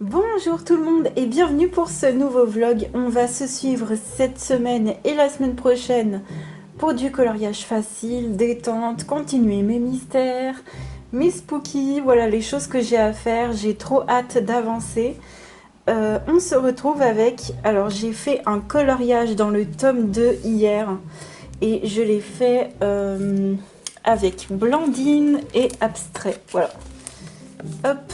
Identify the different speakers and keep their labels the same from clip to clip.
Speaker 1: Bonjour tout le monde et bienvenue pour ce nouveau vlog. On va se suivre cette semaine et la semaine prochaine pour du coloriage facile, détente, continuer mes mystères, mes spookies, voilà les choses que j'ai à faire. J'ai trop hâte d'avancer. On se retrouve avec... Alors j'ai fait un coloriage dans le tome 2 hier et je l'ai fait avec Blandine et Abstrait. Voilà. Hop.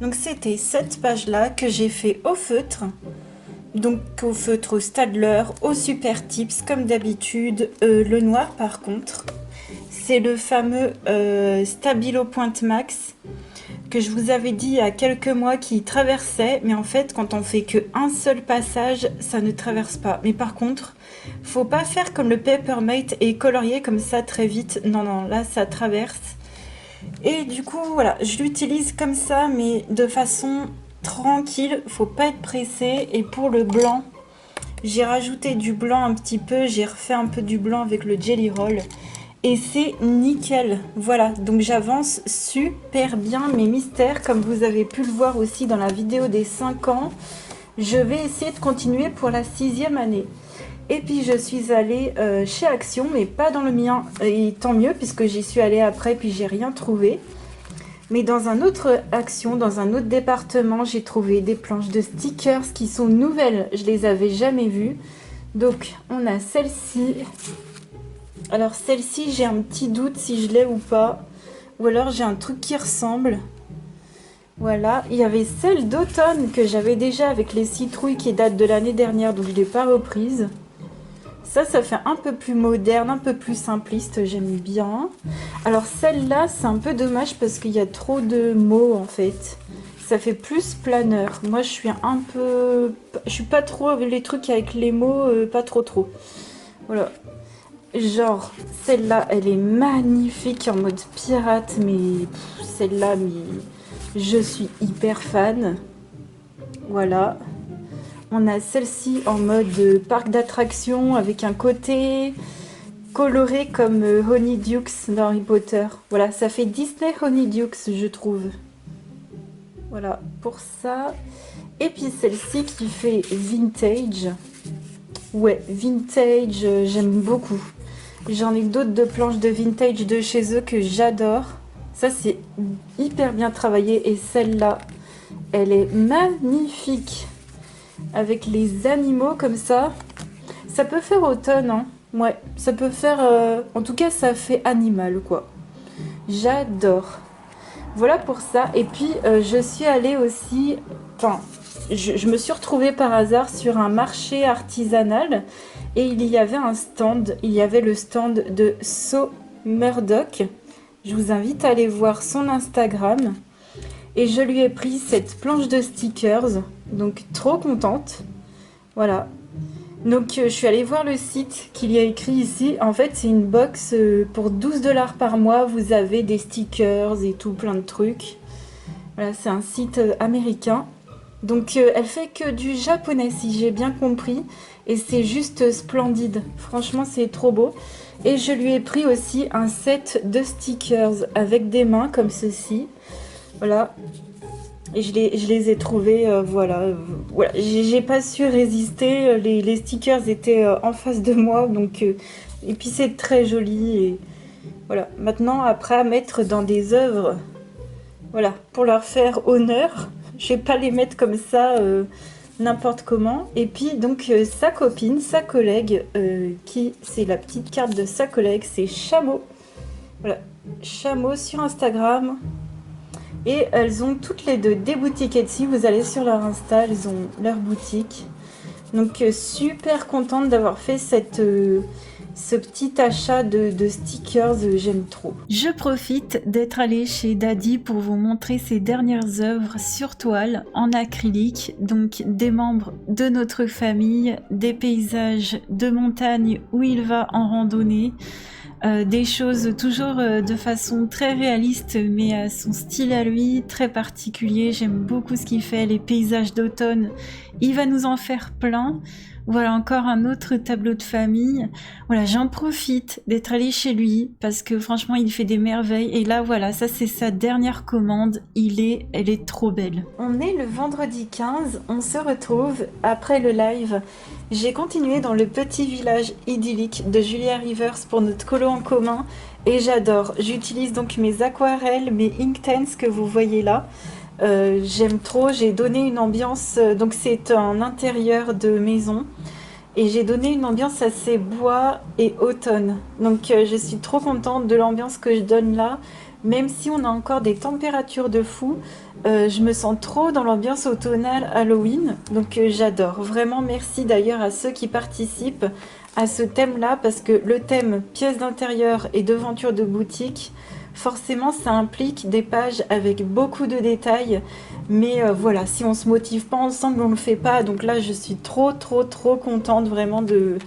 Speaker 1: Donc c'était cette page-là que j'ai fait au feutre. Donc au feutre Staedtler, au Super Tips, comme d'habitude. Le noir par contre, c'est le fameux Stabilo Point Max que je vous avais dit il y a quelques mois qui traversait. Mais en fait, quand on fait qu'un seul passage, ça ne traverse pas. Mais par contre, faut pas faire comme le Papermate et colorier comme ça très vite. Non, non, là ça traverse. Et du coup, voilà, je l'utilise comme ça, mais de façon tranquille, faut pas être pressé. Et pour le blanc, j'ai rajouté du blanc un petit peu, j'ai refait un peu du blanc avec le Jelly Roll. Et c'est nickel, voilà, donc j'avance super bien mes mystères, comme vous avez pu le voir aussi dans la vidéo des 5 ans. Je vais essayer de continuer pour la 6e année. Et puis je suis allée chez Action, mais pas dans le mien, et tant mieux puisque j'y suis allée après puis j'ai rien trouvé. Mais dans un autre Action, dans un autre département, j'ai trouvé des planches de stickers qui sont nouvelles, je les avais jamais vues. Donc on a celle-ci. Alors celle-ci, j'ai un petit doute si je l'ai ou pas, ou alors j'ai un truc qui ressemble. Voilà, il y avait celle d'automne que j'avais déjà avec les citrouilles qui datent de l'année dernière, donc je ne l'ai pas reprise. Ça fait un peu plus moderne, un peu plus simpliste, j'aime bien. Alors celle-là, c'est un peu dommage parce qu'il y a trop de mots en fait. Ça fait plus planeur. Moi, je suis un peu... Je suis pas trop avec les trucs avec les mots, pas trop. Voilà. Genre, celle-là, elle est magnifique en mode pirate, mais celle-là, mais je suis hyper fan. Voilà. On a celle-ci en mode parc d'attractions avec un côté coloré comme Honeydukes dans Harry Potter. Voilà, ça fait Disney Honeydukes, je trouve. Voilà, pour ça. Et puis celle-ci qui fait vintage. Ouais, vintage, j'aime beaucoup. J'en ai d'autres de planches de vintage de chez eux que j'adore. Ça, c'est hyper bien travaillé. Et celle-là, elle est magnifique. Avec les animaux comme ça. Ça peut faire automne, hein. Ouais, ça peut faire... En tout cas, ça fait animal, quoi. J'adore. Voilà pour ça. Et puis, je suis allée aussi... Enfin, je me suis retrouvée par hasard sur un marché artisanal. Et il y avait un stand. Il y avait le stand de So Murdoch. Je vous invite à aller voir son Instagram. Et je lui ai pris cette planche de stickers. Donc, trop contente. Voilà. Donc, je suis allée voir le site qu'il y a écrit ici. En fait, c'est une box pour 12 $ par mois. Vous avez des stickers et tout, plein de trucs. Voilà, c'est un site américain. Donc, elle fait que du japonais, si j'ai bien compris. Et c'est juste splendide. Franchement, c'est trop beau. Et je lui ai pris aussi un set de stickers avec des mains comme ceci. Voilà. Et je les ai trouvés, voilà. Voilà. J'ai pas su résister. Les stickers étaient en face de moi. Donc, et puis c'est très joli. Et voilà. Maintenant, après, à mettre dans des œuvres, voilà, pour leur faire honneur. Je vais pas les mettre comme ça, n'importe comment. Et puis, donc, sa copine, sa collègue, c'est la petite carte de sa collègue, c'est Chameau. Voilà. Chameau sur Instagram. Et elles ont toutes les deux des boutiques Etsy. Vous allez sur leur Insta, elles ont leur boutique. Donc super contente d'avoir fait ce petit achat de stickers, j'aime trop. Je profite d'être allée chez Daddy pour vous montrer ses dernières œuvres sur toile en acrylique. Donc des membres de notre famille, des paysages de montagne où il va en randonnée. Des choses toujours de façon très réaliste, mais à son style à lui, très particulier. J'aime beaucoup ce qu'il fait, les paysages d'automne. Il va nous en faire plein. Voilà encore un autre tableau de famille. Voilà, j'en profite d'être allée chez lui parce que franchement, il fait des merveilles. Et là, voilà, ça c'est sa dernière commande. Elle est trop belle. On est le vendredi 15, on se retrouve après le live. J'ai continué dans le petit village idyllique de Julia Rivers pour notre colo en commun et j'adore. J'utilise donc mes aquarelles, mes Inktense que vous voyez là. J'aime trop, j'ai donné une ambiance, donc c'est un intérieur de maison et j'ai donné une ambiance assez bois et automne. Donc je suis trop contente de l'ambiance que je donne là, même si on a encore des températures de fou, je me sens trop dans l'ambiance automnale Halloween, donc j'adore. Vraiment merci d'ailleurs à ceux qui participent à ce thème-là, parce que le thème pièces d'intérieur et devanture de boutique, forcément ça implique des pages avec beaucoup de détails, mais voilà, si on se motive pas ensemble, on le fait pas. Donc là, je suis trop contente vraiment de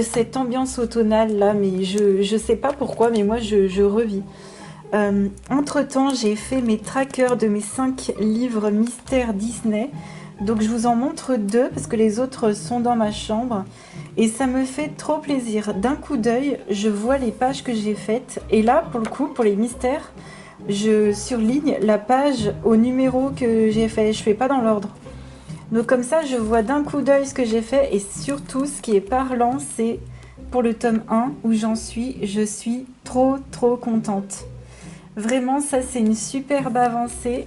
Speaker 1: cette ambiance automnale là, mais je sais pas pourquoi, mais moi je revis. Entre-temps, j'ai fait mes trackers de mes 5 livres mystères Disney. Donc je vous en montre 2 parce que les autres sont dans ma chambre. Et ça me fait trop plaisir. D'un coup d'œil, je vois les pages que j'ai faites. Et là, pour le coup, pour les mystères, je surligne la page au numéro que j'ai fait. Je fais pas dans l'ordre. Donc comme ça, je vois d'un coup d'œil ce que j'ai fait. Et surtout, ce qui est parlant, c'est pour le tome 1 où j'en suis. Je suis trop contente. Vraiment, ça c'est une superbe avancée.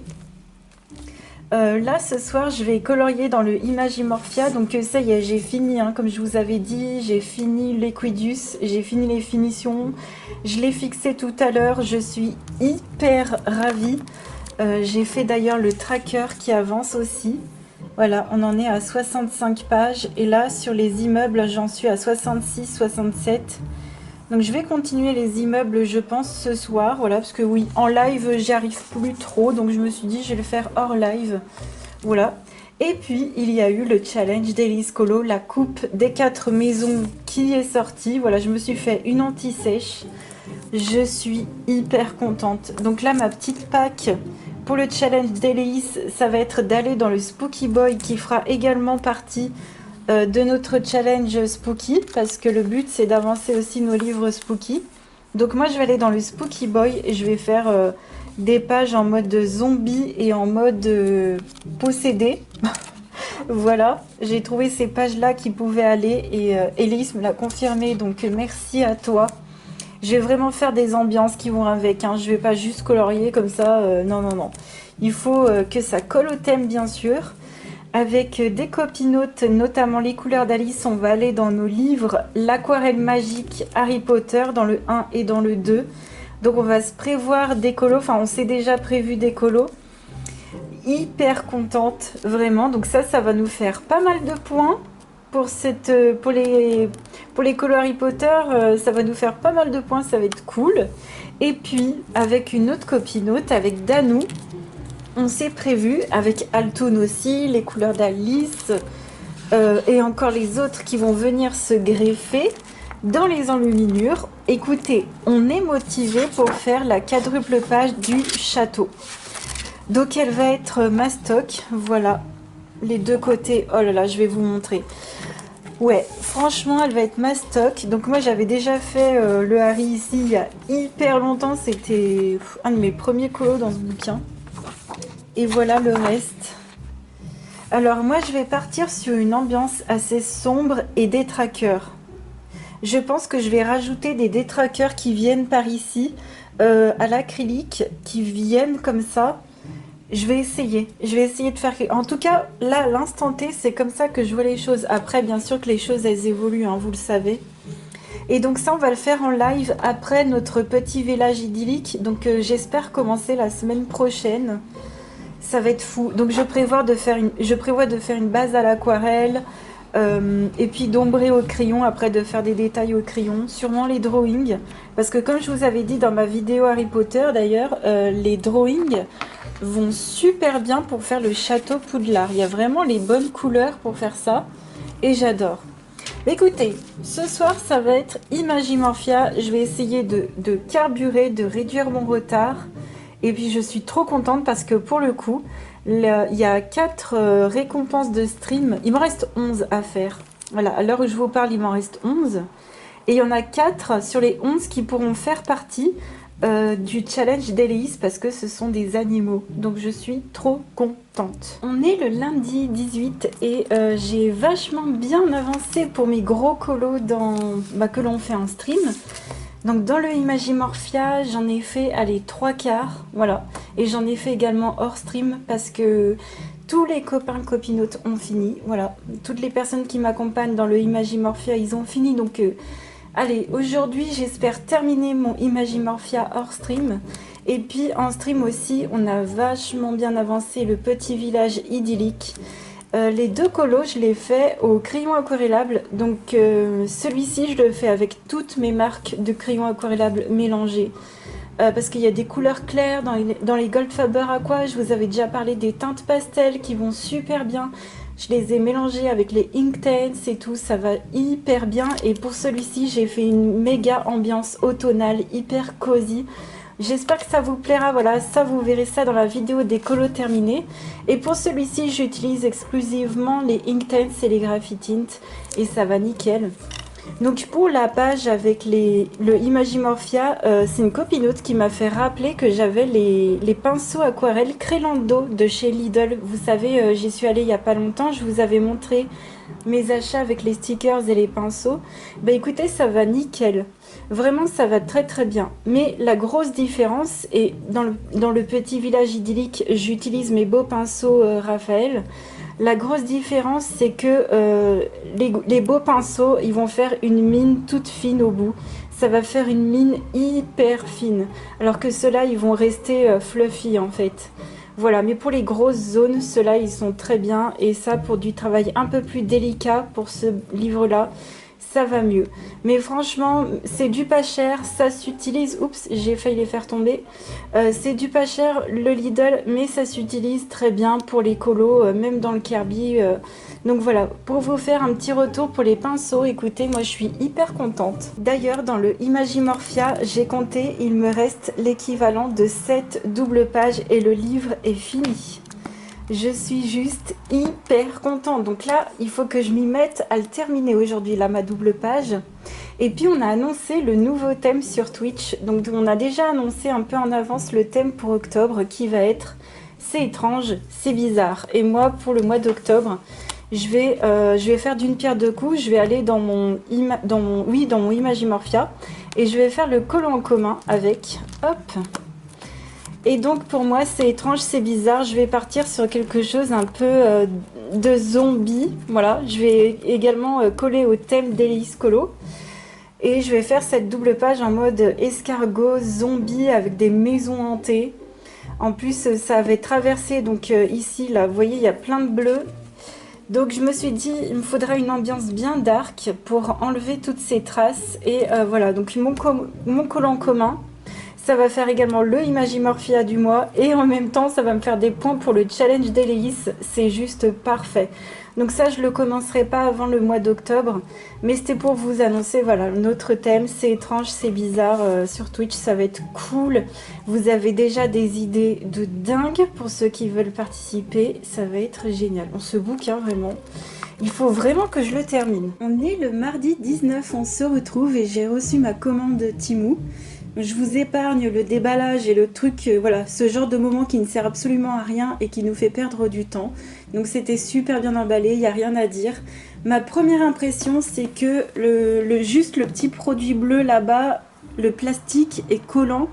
Speaker 1: Là, ce soir, je vais colorier dans le Imagimorphia. Donc ça y est, j'ai fini, hein, comme je vous avais dit. J'ai fini l'Equidus, j'ai fini les finitions. Je l'ai fixé tout à l'heure. Je suis hyper ravie. J'ai fait d'ailleurs le tracker qui avance aussi. Voilà, on en est à 65 pages. Et là, sur les immeubles, j'en suis à 66, 67. Donc je vais continuer les immeubles, je pense, ce soir. Voilà, parce que oui, en live, j'y arrive plus trop. Donc je me suis dit, je vais le faire hors live. Voilà. Et puis, il y a eu le challenge d'Elise Colo, la coupe des 4 maisons qui est sortie. Voilà, je me suis fait une anti-sèche. Je suis hyper contente. Donc là, ma petite pack pour le challenge d'Elise, ça va être d'aller dans le Spooky Boy qui fera également partie de notre challenge Spooky, parce que le but c'est d'avancer aussi nos livres Spooky. Donc moi je vais aller dans le Spooky Boy et je vais faire des pages en mode zombie et en mode possédé. Voilà, j'ai trouvé ces pages là qui pouvaient aller et Elise me l'a confirmé, donc merci à toi. Je vais vraiment faire des ambiances qui vont avec, hein. Je vais pas juste colorier comme ça, non. Il faut que ça colle au thème bien sûr. Avec des copinotes, notamment les couleurs d'Alice, on va aller dans nos livres l'aquarelle magique Harry Potter dans le 1 et dans le 2. Donc on va se prévoir des colos, enfin on s'est déjà prévu des colos. Hyper contente, vraiment. Donc ça va nous faire pas mal de points pour les colos Harry Potter. Ça va nous faire pas mal de points, ça va être cool. Et puis avec une autre copinote, avec Danou, on s'est prévu avec Altoon aussi, les couleurs d'Alice et encore les autres qui vont venir se greffer dans les enluminures. Écoutez, on est motivé pour faire la quadruple page du château. Donc elle va être mastoc, voilà, les deux côtés. Oh là là, je vais vous montrer. Ouais, franchement, elle va être mastoc. Donc moi, j'avais déjà fait le Harry ici il y a hyper longtemps. C'était un de mes premiers colos dans ce bouquin. Et voilà le reste. Alors moi je vais partir sur une ambiance assez sombre et détraqueur. Je pense que je vais rajouter des détraqueurs qui viennent par ici à l'acrylique, qui viennent comme ça. Je vais essayer de faire... En tout cas, là, à l'instant T, c'est comme ça que je vois les choses. Après, bien sûr que les choses, elles évoluent, hein, vous le savez. Et donc ça, on va le faire en live après notre petit village idyllique. Donc j'espère commencer la semaine prochaine. Ça va être fou. Donc je prévois de faire une base à l'aquarelle et puis d'ombrer au crayon, après de faire des détails au crayon, sûrement les drawings. Parce que comme je vous avais dit dans ma vidéo Harry Potter d'ailleurs, les drawings vont super bien pour faire le château Poudlard. Il y a vraiment les bonnes couleurs pour faire ça et j'adore. Écoutez, ce soir ça va être Imagimorphia. Je vais essayer de carburer, de réduire mon retard. Et puis je suis trop contente parce que pour le coup, il y a 4 récompenses de stream. Il me reste 11 à faire. Voilà, à l'heure où je vous parle, il m'en reste 11. Et il y en a 4 sur les 11 qui pourront faire partie du challenge d'Hélice parce que ce sont des animaux. Donc je suis trop contente. On est le lundi 18 et j'ai vachement bien avancé pour mes gros colos que l'on fait en stream. Donc dans le Imagimorphia, j'en ai fait, allez, 3/4, voilà. Et j'en ai fait également hors stream parce que tous les copains copinotes ont fini, voilà. Toutes les personnes qui m'accompagnent dans le Imagimorphia, ils ont fini, donc allez, aujourd'hui j'espère terminer mon Imagimorphia hors stream. Et puis en stream aussi, on a vachement bien avancé le petit village idyllique. Les 2 colos, je les fais au crayon aquarellable. Donc celui-ci, je le fais avec toutes mes marques de crayon aquarellable mélangées. Parce qu'il y a des couleurs claires dans les Goldfaber Aqua. Je vous avais déjà parlé des teintes pastel qui vont super bien. Je les ai mélangées avec les Inktense et tout, ça va hyper bien. Et pour celui-ci, j'ai fait une méga ambiance automnale, hyper cosy. J'espère que ça vous plaira, voilà, ça vous verrez ça dans la vidéo des colos terminés. Et pour celui-ci, j'utilise exclusivement les Inktense et les Graphitint et ça va nickel. Donc pour la page avec le Imagimorphia, c'est une copinote qui m'a fait rappeler que j'avais les pinceaux aquarelles Crélando de chez Lidl. Vous savez, j'y suis allée il n'y a pas longtemps, je vous avais montré mes achats avec les stickers et les pinceaux. Bah écoutez, ça va nickel. Vraiment, ça va très très bien. Mais la grosse différence, et dans le petit village idyllique, j'utilise mes beaux pinceaux Raphaël. La grosse différence, c'est que les beaux pinceaux, ils vont faire une mine toute fine au bout. Ça va faire une mine hyper fine. Alors que ceux-là, ils vont rester fluffy en fait. Voilà, mais pour les grosses zones, ceux-là, ils sont très bien. Et ça, pour du travail un peu plus délicat, pour ce livre-là, ça va mieux. Mais franchement, c'est du pas cher, ça s'utilise. Oups, j'ai failli les faire tomber. C'est du pas cher, le Lidl, mais ça s'utilise très bien pour les colos, même dans le Kirby. Donc voilà, pour vous faire un petit retour pour les pinceaux, écoutez, moi je suis hyper contente. D'ailleurs, dans le Imagimorphia, j'ai compté, il me reste l'équivalent de 7 doubles pages et le livre est fini. Je suis juste hyper contente. Donc là, il faut que je m'y mette à le terminer aujourd'hui, là, ma double page. Et puis, on a annoncé le nouveau thème sur Twitch. Donc, on a déjà annoncé un peu en avance le thème pour octobre qui va être « C'est étrange, c'est bizarre ». Et moi, pour le mois d'octobre, je vais faire d'une pierre deux coups. Je vais aller dans mon Imagimorphia et je vais faire le collant en commun avec, hop. Et donc pour moi c'est étrange, c'est bizarre, je vais partir sur quelque chose un peu de zombie. Voilà, je vais également coller au thème d'Hélice Colo. Et je vais faire cette double page en mode escargot, zombie avec des maisons hantées. En plus ça avait traversé, donc ici là, vous voyez il y a plein de bleu. Donc je me suis dit il me faudrait une ambiance bien dark pour enlever toutes ces traces. Et voilà, donc mon collant commun. Ça va faire également le Imagimorphia du mois et en même temps ça va me faire des points pour le challenge d'Hélice, c'est juste parfait. Donc ça je le commencerai pas avant le mois d'octobre, mais c'était pour vous annoncer, voilà, notre thème, c'est étrange, c'est bizarre, sur Twitch ça va être cool. Vous avez déjà des idées de dingue pour ceux qui veulent participer, ça va être génial. On se book hein, vraiment. Il faut vraiment que je le termine. On est le mardi 19, on se retrouve et j'ai reçu ma commande Temu. Je vous épargne le déballage et le truc, voilà, ce genre de moment qui ne sert absolument à rien et qui nous fait perdre du temps. Donc c'était super bien emballé, il n'y a rien à dire. Ma première impression, c'est que juste le petit produit bleu là-bas, le plastique est collant.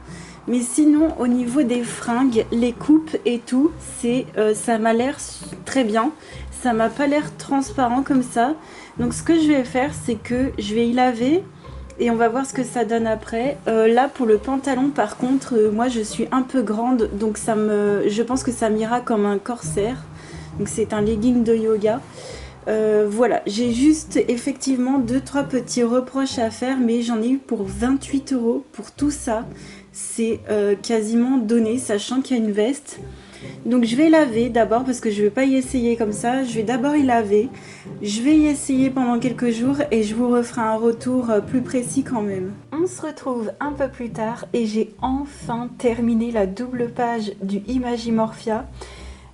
Speaker 1: Mais sinon, au niveau des fringues, les coupes et tout, ça m'a l'air très bien. Ça m'a pas l'air transparent comme ça. Donc ce que je vais faire, c'est que je vais y laver. Et on va voir ce que ça donne après. Là pour le pantalon par contre, moi je suis un peu grande, donc je pense que ça m'ira comme un corsaire. Donc c'est un legging de yoga. Voilà, j'ai juste effectivement 2-3 petits reproches à faire, mais j'en ai eu pour 28 € pour tout ça. C'est quasiment donné, sachant qu'il y a une veste. Donc je vais laver d'abord parce que je ne vais pas y essayer comme ça. Je vais d'abord y laver. Je vais y essayer pendant quelques jours et je vous referai un retour plus précis quand même. On se retrouve un peu plus tard et j'ai enfin terminé la double page du Imagimorphia.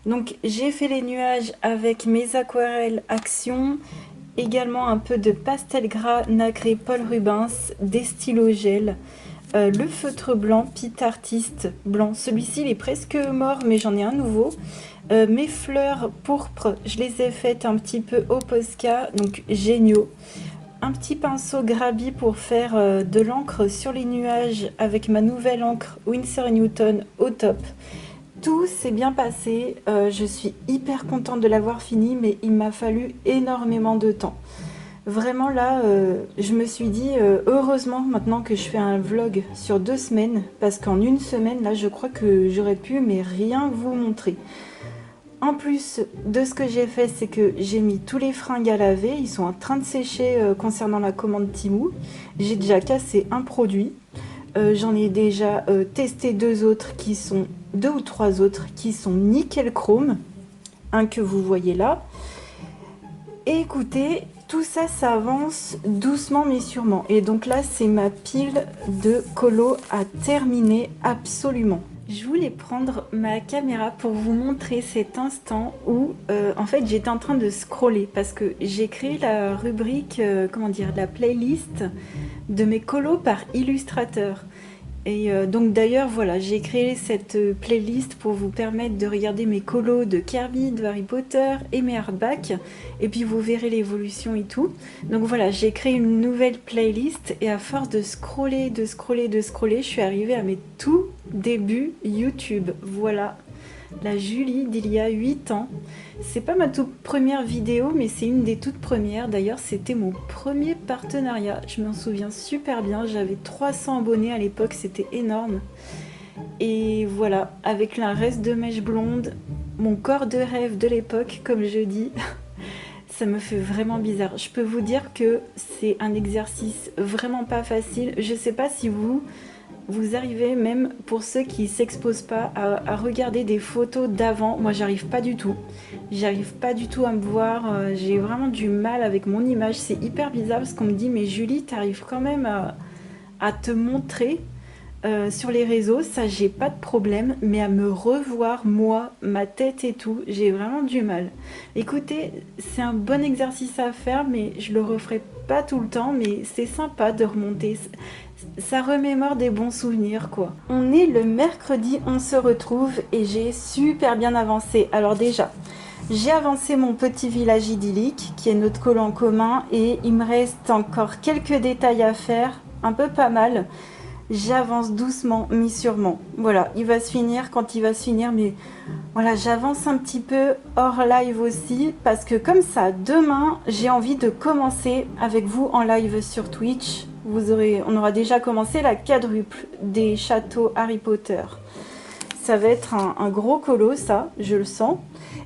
Speaker 1: Donc j'ai fait les nuages avec mes aquarelles Action également un peu de pastel gras nacré Paul Rubens, des stylos gel, le feutre blanc Pit Artist blanc, celui-ci il est presque mort mais j'en ai un nouveau. Mes fleurs pourpres, je les ai faites un petit peu au Posca, donc géniaux. Un petit pinceau Grabi pour faire de l'encre sur les nuages avec ma nouvelle encre Winsor & Newton au top. Tout s'est bien passé, je suis hyper contente de l'avoir fini, mais il m'a fallu énormément de temps. Vraiment là, je me suis dit, heureusement maintenant que je fais un vlog sur 2 semaines, parce qu'en une semaine, là, je crois que j'aurais pu, mais rien vous montrer. En plus de ce que j'ai fait, c'est que j'ai mis tous les fringues à laver, ils sont en train de sécher concernant la commande Temu. J'ai déjà cassé un produit, j'en ai déjà testé 2 autres qui sont, 2 ou 3 autres qui sont nickel chrome, un que vous voyez là. Et écoutez, tout ça, ça avance doucement mais sûrement. Et donc là, c'est ma pile de colos à terminer absolument. Je voulais prendre ma caméra pour vous montrer cet instant où en fait j'étais en train de scroller parce que j'ai créé la rubrique, comment dire, la playlist de mes colos par Illustrator. Et donc d'ailleurs voilà, j'ai créé cette playlist pour vous permettre de regarder mes colos de Kirby, de Harry Potter et mes hardbacks, et puis vous verrez l'évolution et tout. Donc voilà, j'ai créé une nouvelle playlist et à force de scroller, je suis arrivée à mes tout débuts YouTube. Voilà, la Julie d'il y a 8 ans. C'est pas ma toute première vidéo, mais c'est une des toutes premières. D'ailleurs, c'était mon premier partenariat. Je m'en souviens super bien. J'avais 300 abonnés à l'époque, c'était énorme. Et voilà, avec un reste de mèches blondes, mon corps de rêve de l'époque, comme je dis, ça me fait vraiment bizarre. Je peux vous dire que c'est un exercice vraiment pas facile. Je sais pas si vous arrivez, même pour ceux qui s'exposent pas, à regarder des photos d'avant. Moi, j'arrive pas du tout. J'arrive pas du tout à me voir. J'ai vraiment du mal avec mon image. C'est hyper bizarre parce qu'on me dit, mais Julie, t'arrives quand même à te montrer sur les réseaux. Ça, j'ai pas de problème. Mais à me revoir, moi, ma tête et tout, j'ai vraiment du mal. Écoutez, c'est un bon exercice à faire, mais je le referai pas tout le temps. Mais c'est sympa de remonter. Ça remémore des bons souvenirs, quoi. On est le mercredi, on se retrouve et j'ai super bien avancé. Alors déjà, j'ai avancé mon petit village idyllique qui est notre colo en commun et il me reste encore quelques détails à faire, un peu pas mal. J'avance doucement mais sûrement. Voilà, il va se finir quand il va se finir, mais voilà, j'avance un petit peu hors live aussi parce que comme ça, demain, j'ai envie de commencer avec vous en live sur Twitch. On aura déjà commencé la quadruple des châteaux Harry Potter. Ça va être un gros colo, ça, je le sens.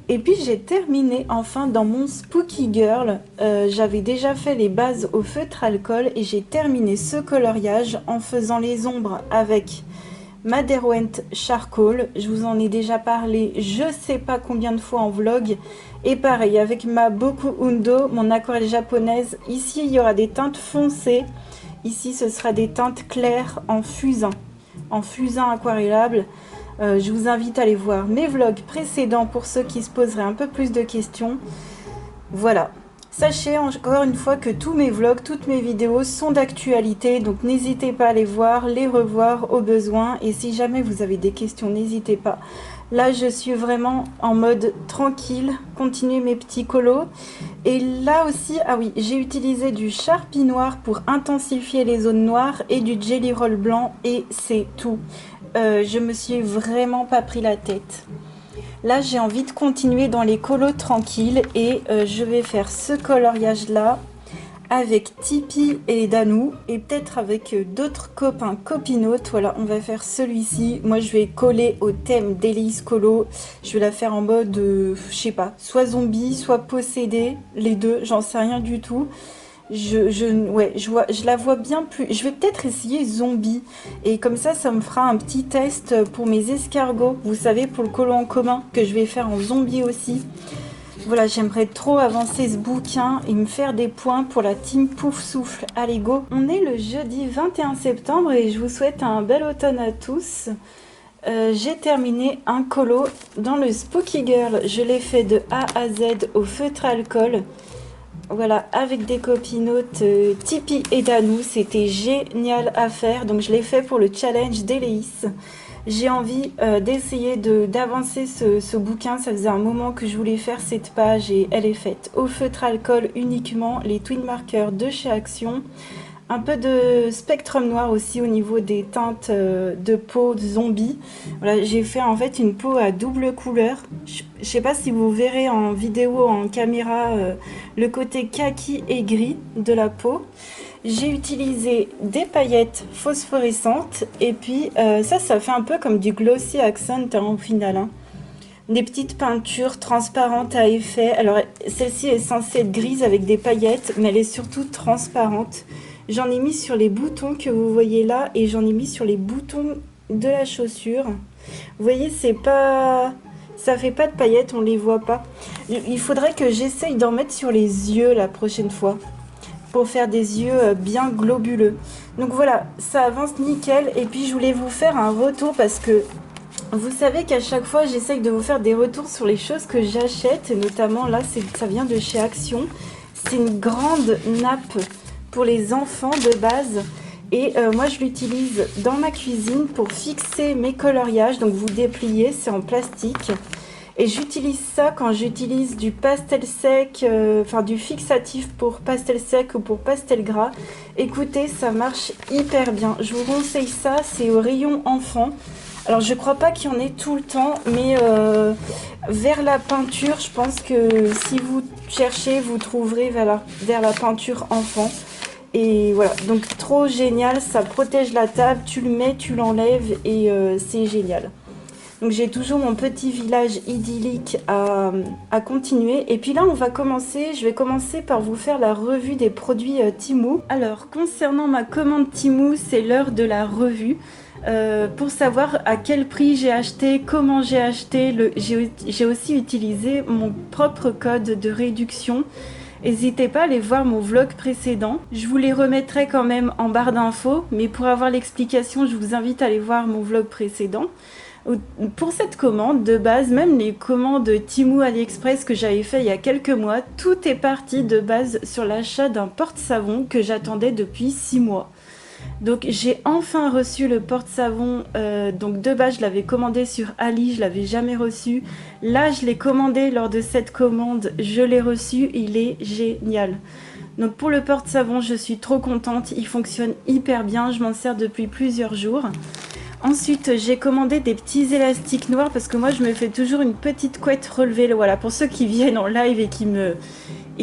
Speaker 1: Et puis j'ai terminé enfin dans mon Spooky Girl. J'avais déjà fait les bases au feutre alcool et j'ai terminé ce coloriage en faisant les ombres avec ma Derwent Charcoal. Je vous en ai déjà parlé je sais pas combien de fois en vlog. Et pareil avec ma Boku Undo, mon aquarelle japonaise. Ici il y aura des teintes foncées. Ici, ce sera des teintes claires en fusain aquarellable. Je vous invite à aller voir mes vlogs précédents pour ceux qui se poseraient un peu plus de questions. Voilà. Sachez encore une fois que tous mes vlogs, toutes mes vidéos sont d'actualité, donc n'hésitez pas à les voir, les revoir au besoin. Et si jamais vous avez des questions, n'hésitez pas. Là, je suis vraiment en mode tranquille, continuer mes petits colos. Et là aussi, ah oui, j'ai utilisé du Sharpie noir pour intensifier les zones noires et du Jelly Roll blanc et c'est tout. Je me suis vraiment pas pris la tête. Là, j'ai envie de continuer dans les colos tranquilles et je vais faire ce coloriage là avec Tipeee et Danou et peut-être avec d'autres copains, copinotes. Voilà, on va faire celui-ci. Moi, je vais coller au thème d'Élise Colo. Je vais la faire en mode, je sais pas, soit zombie, soit possédé, les deux, j'en sais rien du tout. Je la vois bien plus. Je vais peut-être essayer zombie et comme ça me fera un petit test pour mes escargots. Vous savez, pour le colo en commun que je vais faire en zombie aussi. Voilà, j'aimerais trop avancer ce bouquin et me faire des points pour la team Pouf Souffle. Allez, go! On est le jeudi 21 septembre et je vous souhaite un bel automne à tous. J'ai terminé un colo dans le Spooky Girl. Je l'ai fait de A à Z au feutre alcool. Voilà, avec des copinotes Tipeee et Danou, c'était génial à faire. Donc je l'ai fait pour le challenge d'Eleis. J'ai envie d'essayer d'avancer ce bouquin. Ça faisait un moment que je voulais faire cette page et elle est faite au feutre alcool uniquement. Les twin markers de chez Action. Un peu de spectrum noir aussi au niveau des teintes de peau de zombie. Voilà, j'ai fait en fait une peau à double couleur. Je sais pas si vous verrez en vidéo, en caméra, le côté kaki et gris de la peau. J'ai utilisé des paillettes phosphorescentes et puis ça fait un peu comme du glossy accent hein, au final. Hein. Des petites peintures transparentes à effet. Alors celle-ci est censée être grise avec des paillettes, mais elle est surtout transparente. J'en ai mis sur les boutons que vous voyez là et j'en ai mis sur les boutons de la chaussure. Vous voyez, c'est pas... ça fait pas de paillettes, on les voit pas. Il faudrait que j'essaye d'en mettre sur les yeux la prochaine fois pour faire des yeux bien globuleux. Donc voilà, ça avance nickel. Et puis je voulais vous faire un retour parce que vous savez qu'à chaque fois j'essaye de vous faire des retours sur les choses que j'achète. Et notamment là, ça vient de chez Action. C'est une grande nappe pour les enfants de base et moi je l'utilise dans ma cuisine pour fixer mes coloriages. Donc vous dépliez, c'est en plastique et j'utilise ça quand j'utilise du pastel sec, enfin du fixatif pour pastel sec ou pour pastel gras. Écoutez, ça marche hyper bien, je vous conseille ça, c'est au rayon enfant. Alors je crois pas qu'il y en ait tout le temps, mais vers la peinture, je pense que si vous cherchez, vous trouverez vers la peinture enfant. Et voilà, donc trop génial, ça protège la table, tu le mets, tu l'enlèves et c'est génial. Donc j'ai toujours mon petit village idyllique à continuer. Et puis là, je vais commencer par vous faire la revue des produits Temu. Alors, concernant ma commande Temu, c'est l'heure de la revue. Pour savoir à quel prix j'ai acheté, comment j'ai acheté, j'ai aussi utilisé mon propre code de réduction. N'hésitez pas à aller voir mon vlog précédent. Je vous les remettrai quand même en barre d'infos, mais pour avoir l'explication, je vous invite à aller voir mon vlog précédent. Pour cette commande, de base, même les commandes Temu AliExpress que j'avais fait il y a quelques mois, tout est parti de base sur l'achat d'un porte-savon que j'attendais depuis 6 mois. Donc j'ai enfin reçu le porte-savon, donc de base je l'avais commandé sur Ali, je l'avais jamais reçu. Là je l'ai commandé lors de cette commande, je l'ai reçu, il est génial. Donc pour le porte-savon je suis trop contente, il fonctionne hyper bien, je m'en sers depuis plusieurs jours. Ensuite j'ai commandé des petits élastiques noirs parce que moi je me fais toujours une petite couette relevée. Voilà, pour ceux qui viennent en live et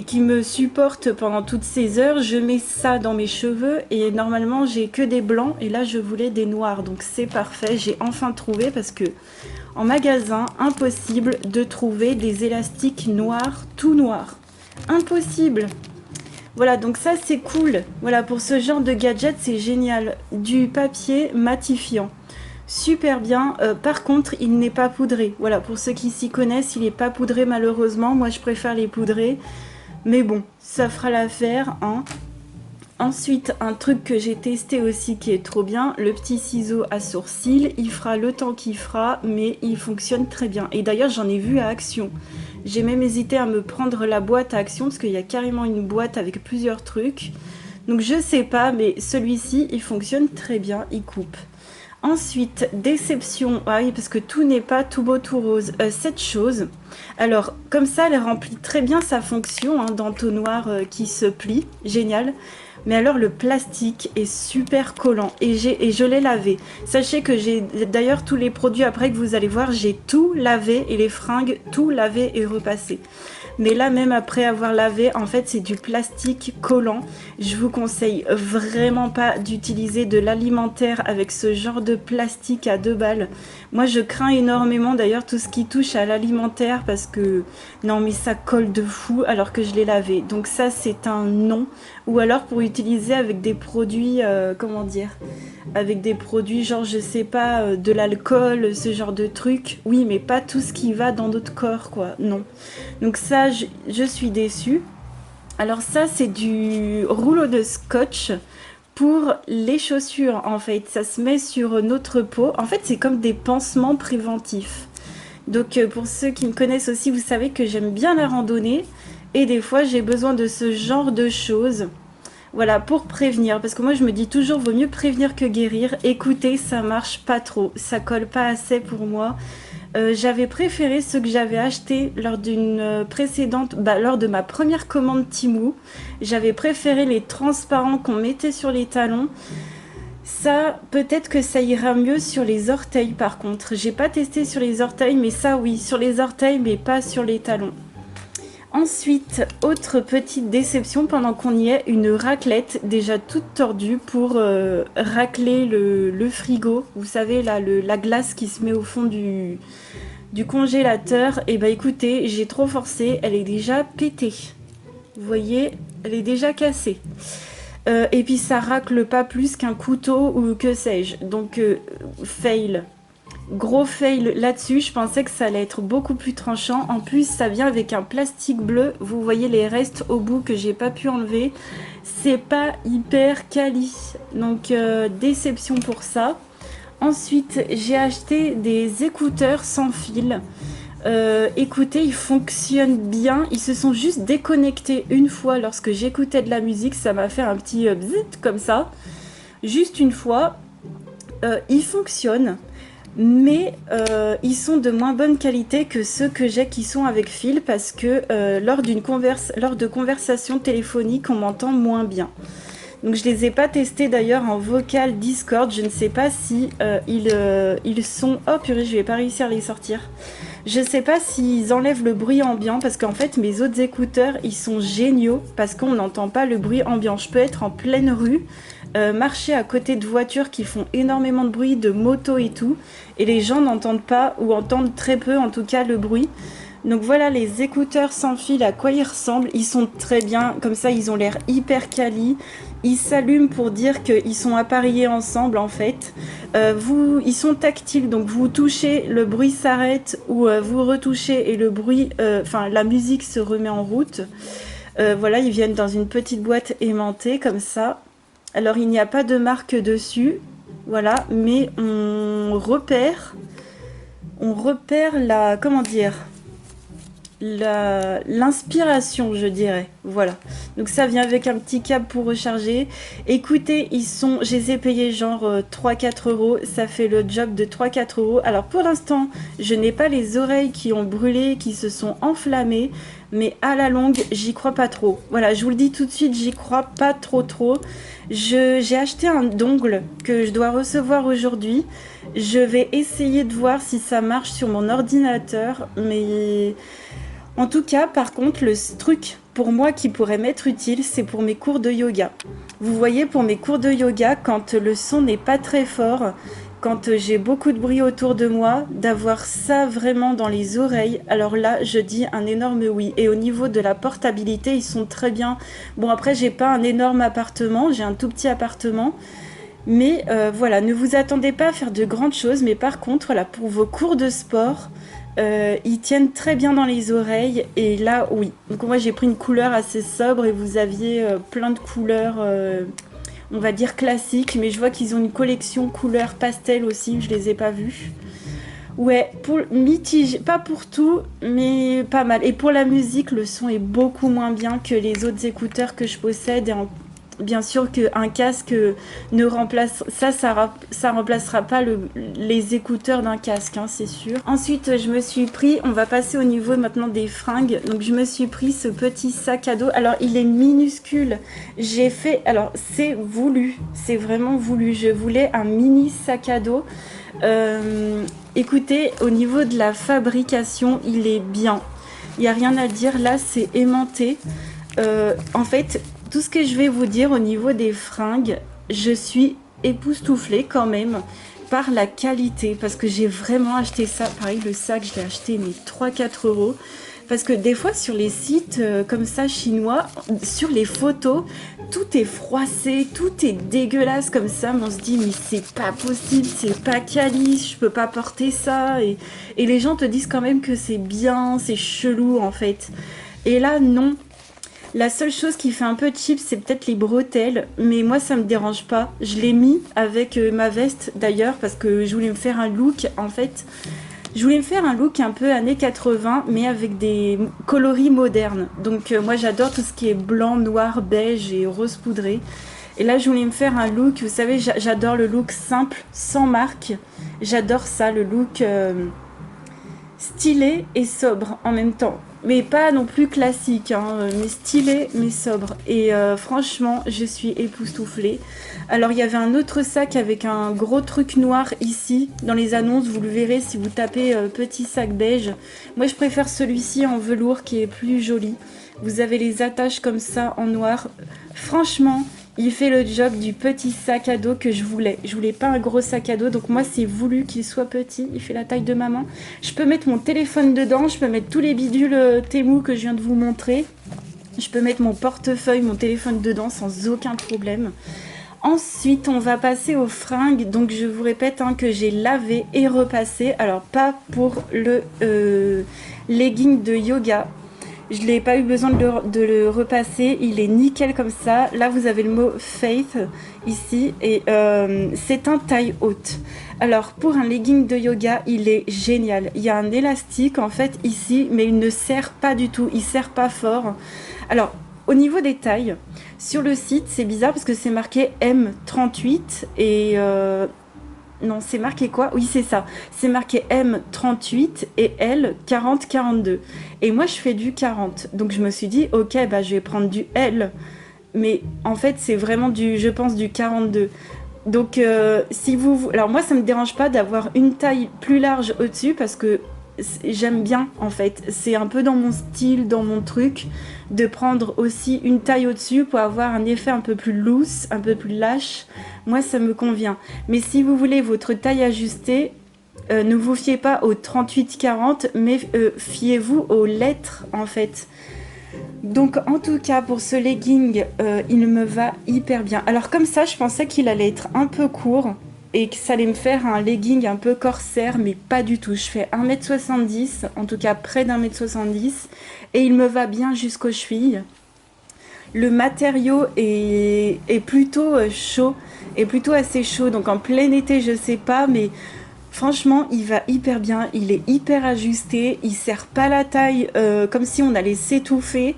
Speaker 1: qui me supportent pendant toutes ces heures, je mets ça dans mes cheveux et normalement j'ai que des blancs et là je voulais des noirs, donc c'est parfait, j'ai enfin trouvé parce que en magasin, impossible de trouver des élastiques noirs, tout noirs, impossible. Voilà, donc ça c'est cool, voilà, pour ce genre de gadget c'est génial, du papier matifiant. Super bien, par contre il n'est pas poudré, voilà, pour ceux qui s'y connaissent, il n'est pas poudré malheureusement, moi je préfère les poudrer. Mais bon, ça fera l'affaire, hein. Ensuite, un truc que j'ai testé aussi qui est trop bien, le petit ciseau à sourcils. Il fera le temps qu'il fera, mais il fonctionne très bien. Et d'ailleurs, j'en ai vu à Action. J'ai même hésité à me prendre la boîte à Action, parce qu'il y a carrément une boîte avec plusieurs trucs. Donc je sais pas, mais celui-ci, il fonctionne très bien, il coupe. Ensuite, déception, ah oui, parce que tout n'est pas tout beau, tout rose. Cette chose, alors, comme ça, elle remplit très bien sa fonction hein, d'entonnoir qui se plie, génial. Mais alors, le plastique est super collant et je l'ai lavé. Sachez que j'ai d'ailleurs tous les produits après que vous allez voir, j'ai tout lavé et les fringues, tout lavé et repassé. Mais là, même après avoir lavé, en fait, c'est du plastique collant. Je vous conseille vraiment pas d'utiliser de l'alimentaire avec ce genre de plastique à 2 balles. Moi, je crains énormément d'ailleurs tout ce qui touche à l'alimentaire parce que non, mais ça colle de fou alors que je l'ai lavé. Donc ça, c'est un non. Ou alors pour utiliser avec des produits, comment dire, avec des produits genre, je sais pas, de l'alcool, ce genre de trucs. Oui, mais pas tout ce qui va dans notre corps, quoi. Non. Donc ça, je suis déçue. Alors ça, c'est du rouleau de scotch pour les chaussures, en fait. Ça se met sur notre peau. En fait, c'est comme des pansements préventifs. Donc pour ceux qui me connaissent aussi, vous savez que j'aime bien la randonnée. Et des fois, j'ai besoin de ce genre de choses. Voilà, pour prévenir, parce que moi je me dis toujours, vaut mieux prévenir que guérir. Écoutez, ça marche pas trop, ça colle pas assez pour moi. J'avais préféré ceux que j'avais achetés lors d'une précédente, lors de ma première commande Temu. J'avais préféré les transparents qu'on mettait sur les talons. Ça, peut-être que ça ira mieux sur les orteils par contre. J'ai pas testé sur les orteils, mais ça oui, sur les orteils, mais pas sur les talons. Ensuite, autre petite déception pendant qu'on y est, une raclette déjà toute tordue pour racler le frigo. Vous savez, là, la glace qui se met au fond du congélateur. Et bah écoutez, j'ai trop forcé, elle est déjà pétée. Vous voyez, elle est déjà cassée. Et puis ça racle pas plus qu'un couteau ou que sais-je. Donc, fail. Gros fail là-dessus, je pensais que ça allait être beaucoup plus tranchant. En plus, ça vient avec un plastique bleu. Vous voyez les restes au bout que j'ai pas pu enlever. C'est pas hyper quali. Donc, déception pour ça. Ensuite, j'ai acheté des écouteurs sans fil. Écoutez, ils fonctionnent bien. Ils se sont juste déconnectés une fois lorsque j'écoutais de la musique. Ça m'a fait un petit bzzzt comme ça. Juste une fois. Ils fonctionnent. Mais ils sont de moins bonne qualité que ceux que j'ai qui sont avec fil parce que lors de conversations téléphoniques, on m'entend moins bien. Donc je les ai pas testés d'ailleurs en vocal Discord. Je ne sais pas si ils sont... Oh purée, je vais pas réussir à les sortir. Je sais pas s'ils enlèvent le bruit ambiant parce qu'en fait mes autres écouteurs ils sont géniaux parce qu'on n'entend pas le bruit ambiant. Je peux être en pleine rue, marcher à côté de voitures qui font énormément de bruit, de motos et tout, et les gens n'entendent pas ou entendent très peu en tout cas le bruit. Donc voilà les écouteurs sans fil, à quoi ils ressemblent. Ils sont très bien, comme ça ils ont l'air hyper quali. Ils s'allument pour dire qu'ils sont appareillés ensemble en fait. Ils sont tactiles, donc vous touchez, le bruit s'arrête, ou vous retouchez et le bruit, la musique se remet en route. Voilà, ils viennent dans une petite boîte aimantée comme ça. Alors il n'y a pas de marque dessus, voilà, mais on repère la, comment dire, l'inspiration, je dirais. Voilà. Donc ça vient avec un petit câble pour recharger. Écoutez, je les ai payés genre 3-4 euros. Ça fait le job de 3-4 euros. Alors pour l'instant, je n'ai pas les oreilles qui ont brûlé, qui se sont enflammées. Mais à la longue, j'y crois pas trop. Voilà, je vous le dis tout de suite, j'y crois pas trop. J'ai acheté un dongle que je dois recevoir aujourd'hui. Je vais essayer de voir si ça marche sur mon ordinateur. Mais... En tout cas, par contre, le truc pour moi qui pourrait m'être utile, c'est pour mes cours de yoga. Vous voyez, pour mes cours de yoga, quand le son n'est pas très fort, quand j'ai beaucoup de bruit autour de moi, d'avoir ça vraiment dans les oreilles, alors là, je dis un énorme oui. Et au niveau de la portabilité, ils sont très bien. Bon, après, j'ai pas un énorme appartement, j'ai un tout petit appartement. Mais voilà, ne vous attendez pas à faire de grandes choses. Mais par contre, là, pour vos cours de sport... ils tiennent très bien dans les oreilles et là oui. Donc moi j'ai pris une couleur assez sobre et vous aviez plein de couleurs on va dire classiques, mais je vois qu'ils ont une collection couleurs pastel aussi, je les ai pas vues. Ouais, pour mitigé, pas pour tout, mais pas mal. Et pour la musique, le son est beaucoup moins bien que les autres écouteurs que je possède et bien sûr qu'un casque ne remplace ça remplacera pas les écouteurs d'un casque, hein, c'est sûr. Ensuite, je me suis pris, on va passer au niveau maintenant des fringues. Donc je me suis pris ce petit sac à dos. Alors il est minuscule. Alors c'est voulu, c'est vraiment voulu. Je voulais un mini sac à dos. Écoutez, au niveau de la fabrication, il est bien. Il n'y a rien à dire. Là, c'est aimanté. En fait, tout ce que je vais vous dire au niveau des fringues, je suis époustouflée quand même par la qualité. Parce que j'ai vraiment acheté ça. Pareil, le sac, je l'ai acheté mais 3-4 euros. Parce que des fois, sur les sites comme ça, chinois, sur les photos, tout est froissé, tout est dégueulasse comme ça. Mais on se dit, mais c'est pas possible, c'est pas quali, je peux pas porter ça. Et les gens te disent quand même que c'est bien, c'est chelou en fait. Et là, non. La seule chose qui fait un peu cheap, c'est peut-être les bretelles, mais moi ça me dérange pas. Je l'ai mis avec ma veste d'ailleurs parce que je voulais me faire un look en fait. Je voulais me faire un look un peu années 80, mais avec des coloris modernes. Donc moi j'adore tout ce qui est blanc, noir, beige et rose poudré. Et là je voulais me faire un look, vous savez, j'adore le look simple, sans marque. J'adore ça, le look stylé et sobre en même temps. Mais pas non plus classique, hein, mais stylé, mais sobre. Et franchement, je suis époustouflée. Alors, il y avait un autre sac avec un gros truc noir ici, dans les annonces. Vous le verrez si vous tapez petit sac beige. Moi, je préfère celui-ci en velours qui est plus joli. Vous avez les attaches comme ça en noir. Franchement, il fait le job du petit sac à dos que je voulais. Je voulais pas un gros sac à dos, donc moi c'est voulu qu'il soit petit. Il fait la taille de ma main. Je peux mettre mon téléphone dedans, je peux mettre tous les bidules Temu que je viens de vous montrer. Je peux mettre mon portefeuille, mon téléphone dedans sans aucun problème. Ensuite, on va passer aux fringues. Donc je vous répète hein, que j'ai lavé et repassé. Alors pas pour le legging de yoga. Je n'ai pas eu besoin de le repasser, il est nickel comme ça. Là, vous avez le mot Faith ici et c'est un taille haute. Alors, pour un legging de yoga, il est génial. Il y a un élastique en fait ici, mais il ne serre pas du tout, il ne serre pas fort. Alors, au niveau des tailles, sur le site, c'est bizarre parce que c'est marqué M38 et... non, c'est marqué quoi? Oui, c'est ça. C'est marqué M38 et L 40-42. Et moi, je fais du 40. Donc, je me suis dit, ok, bah, je vais prendre du L. Mais en fait, c'est vraiment je pense, du 42. Donc, si vous... Alors, moi, ça me dérange pas d'avoir une taille plus large au-dessus parce que j'aime bien, en fait. C'est un peu dans mon style, dans mon truc, de prendre aussi une taille au-dessus pour avoir un effet un peu plus loose, un peu plus lâche. Moi, ça me convient. Mais si vous voulez votre taille ajustée, ne vous fiez pas au 38-40, mais fiez-vous aux lettres, en fait. Donc, en tout cas, pour ce legging, il me va hyper bien. Alors, comme ça, je pensais qu'il allait être un peu court et que ça allait me faire un legging un peu corsaire, mais pas du tout. Je fais 1m70, en tout cas près d'1m70, et il me va bien jusqu'aux chevilles. Le matériau est plutôt chaud, est plutôt assez chaud, donc en plein été, je sais pas, mais franchement, il va hyper bien, il est hyper ajusté, il serre pas la taille comme si on allait s'étouffer.